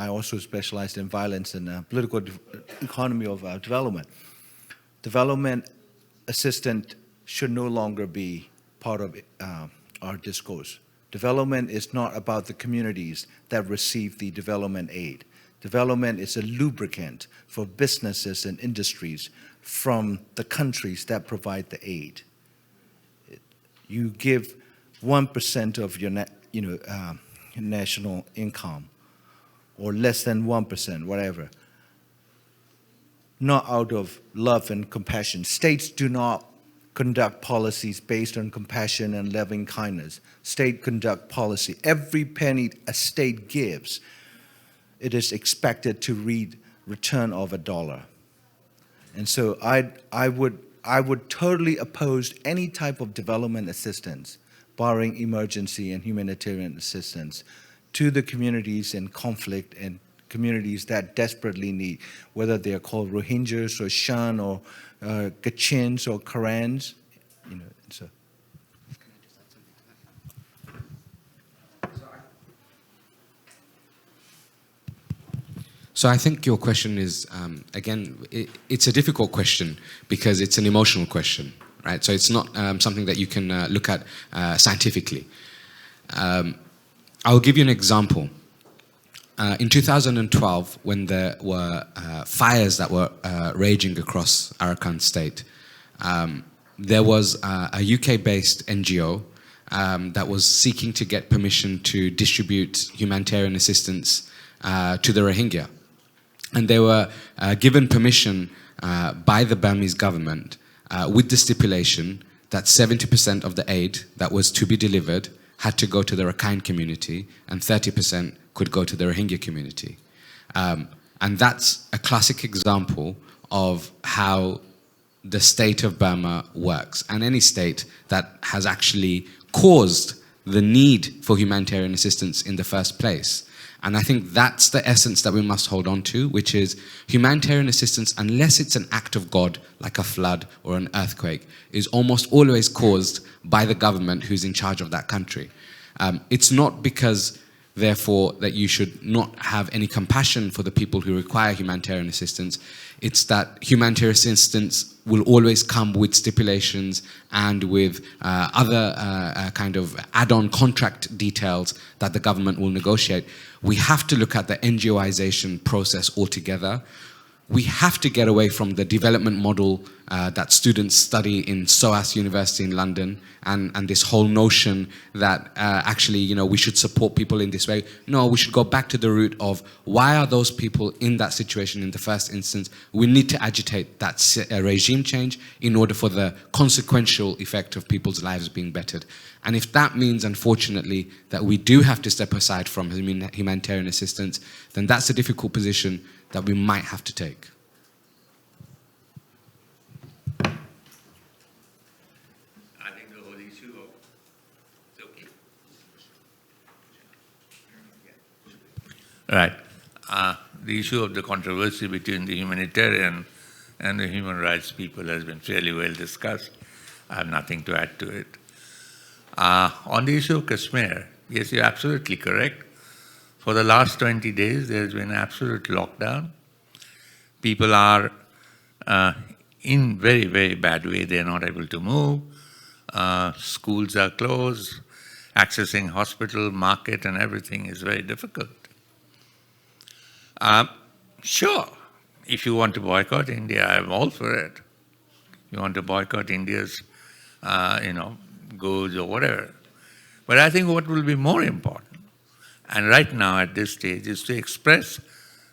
also specialized in violence and political economy of development. Development assistance should no longer be part of our discourse. Development is not about the communities that receive the development aid. Development is a lubricant for businesses and industries from the countries that provide the aid. You give 1% of your national income, or less than 1%, whatever, not out of love and compassion. States do not conduct policies based on compassion and loving kindness. State conduct policy. Every penny a state gives, it is expected to return of $1. And so I would totally oppose any type of development assistance, barring emergency and humanitarian assistance, to the communities in conflict and communities that desperately need, whether they are called Rohingyas or Shan or Kachins or Karens, So. So I think your question is, again, it's a difficult question because it's an emotional question, right? So it's not something that you can look at scientifically. I'll give you an example. In 2012, when there were fires that were raging across Arakan state, there was a UK-based NGO that was seeking to get permission to distribute humanitarian assistance to the Rohingya. And they were given permission by the Burmese government with the stipulation that 70% of the aid that was to be delivered had to go to the Rakhine community and 30% could go to the Rohingya community. And that's a classic example of how the state of Burma works, and any state that has actually caused the need for humanitarian assistance in the first place. And I think that's the essence that we must hold on to, which is humanitarian assistance, unless it's an act of God, like a flood or an earthquake, is almost always caused by the government who's in charge of that country. It's not because, therefore, that you should not have any compassion for the people who require humanitarian assistance. It's that humanitarian assistance will always come with stipulations and with other kind of add-on contract details that the government will negotiate. We have to look at the NGOization process altogether. We have to get away from the development model that students study in SOAS University in London, and this whole notion that actually, we should support people in this way. No, we should go back to the root of why are those people in that situation in the first instance. We need to agitate that regime change in order for the consequential effect of people's lives being bettered. And if that means, unfortunately, that we do have to step aside from humanitarian assistance, then that's a difficult position that we might have to take. I think the whole issue of... Okay. Right. The issue of the controversy between the humanitarian and the human rights people has been fairly well discussed. I have nothing to add to it. On the issue of Kashmir, yes, you're absolutely correct. For the last 20 days, there's been absolute lockdown. People are in very, very bad way. They're not able to move. Schools are closed. Accessing hospital, market, and everything is very difficult. Sure, if you want to boycott India, I'm all for it. You want to boycott India's, goods or whatever. But I think what will be more important, and right now at this stage, is to express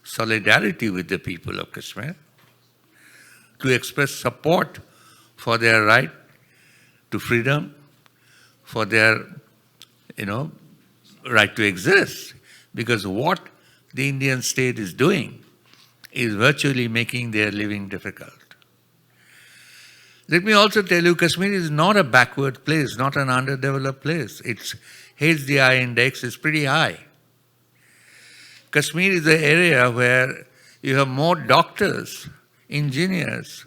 solidarity with the people of Kashmir to express support for their right to freedom, for their, right to exist. Because what the Indian state is doing is virtually making their living difficult. Let me also tell you, Kashmir is not a backward place, not an underdeveloped place. Its HDI index is pretty high. Kashmir is an area where you have more doctors, engineers,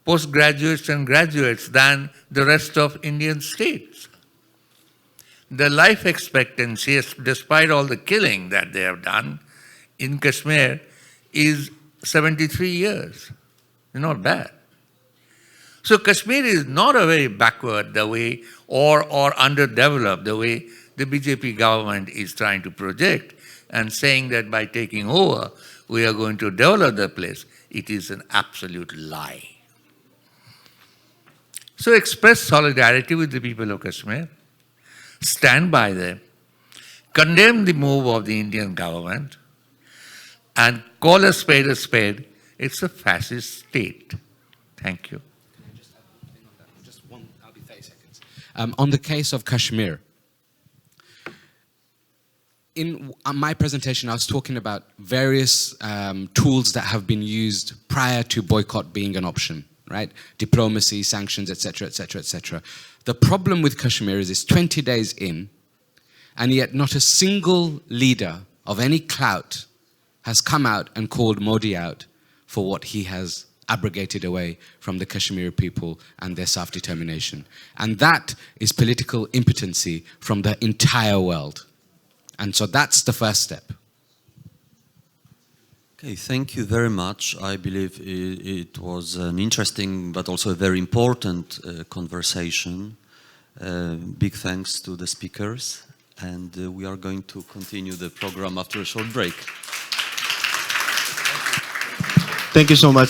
postgraduates and graduates than the rest of Indian states. The life expectancy, despite all the killing that they have done in Kashmir, is 73 years. It's not bad. So Kashmir is not a very backward the way, or underdeveloped the way the BJP government is trying to project and saying that by taking over, we are going to develop the place. It is an absolute lie. So express solidarity with the people of Kashmir, stand by them, condemn the move of the Indian government, and call a spade a spade. It's a fascist state. Thank you. I'll be 30 seconds. On the case of Kashmir, in my presentation, I was talking about various tools that have been used prior to boycott being an option, right? Diplomacy, sanctions, etc., etc., etc. The problem with Kashmir is it's 20 days in, and yet not a single leader of any clout has come out and called Modi out for what he has abrogated away from the Kashmiri people and their self-determination. And that is political impotency from the entire world. And so that's the first step. Okay, thank you very much. I believe it was an interesting but also a very important conversation. Big thanks to the speakers, and we are going to continue the program after a short break. Thank you so much.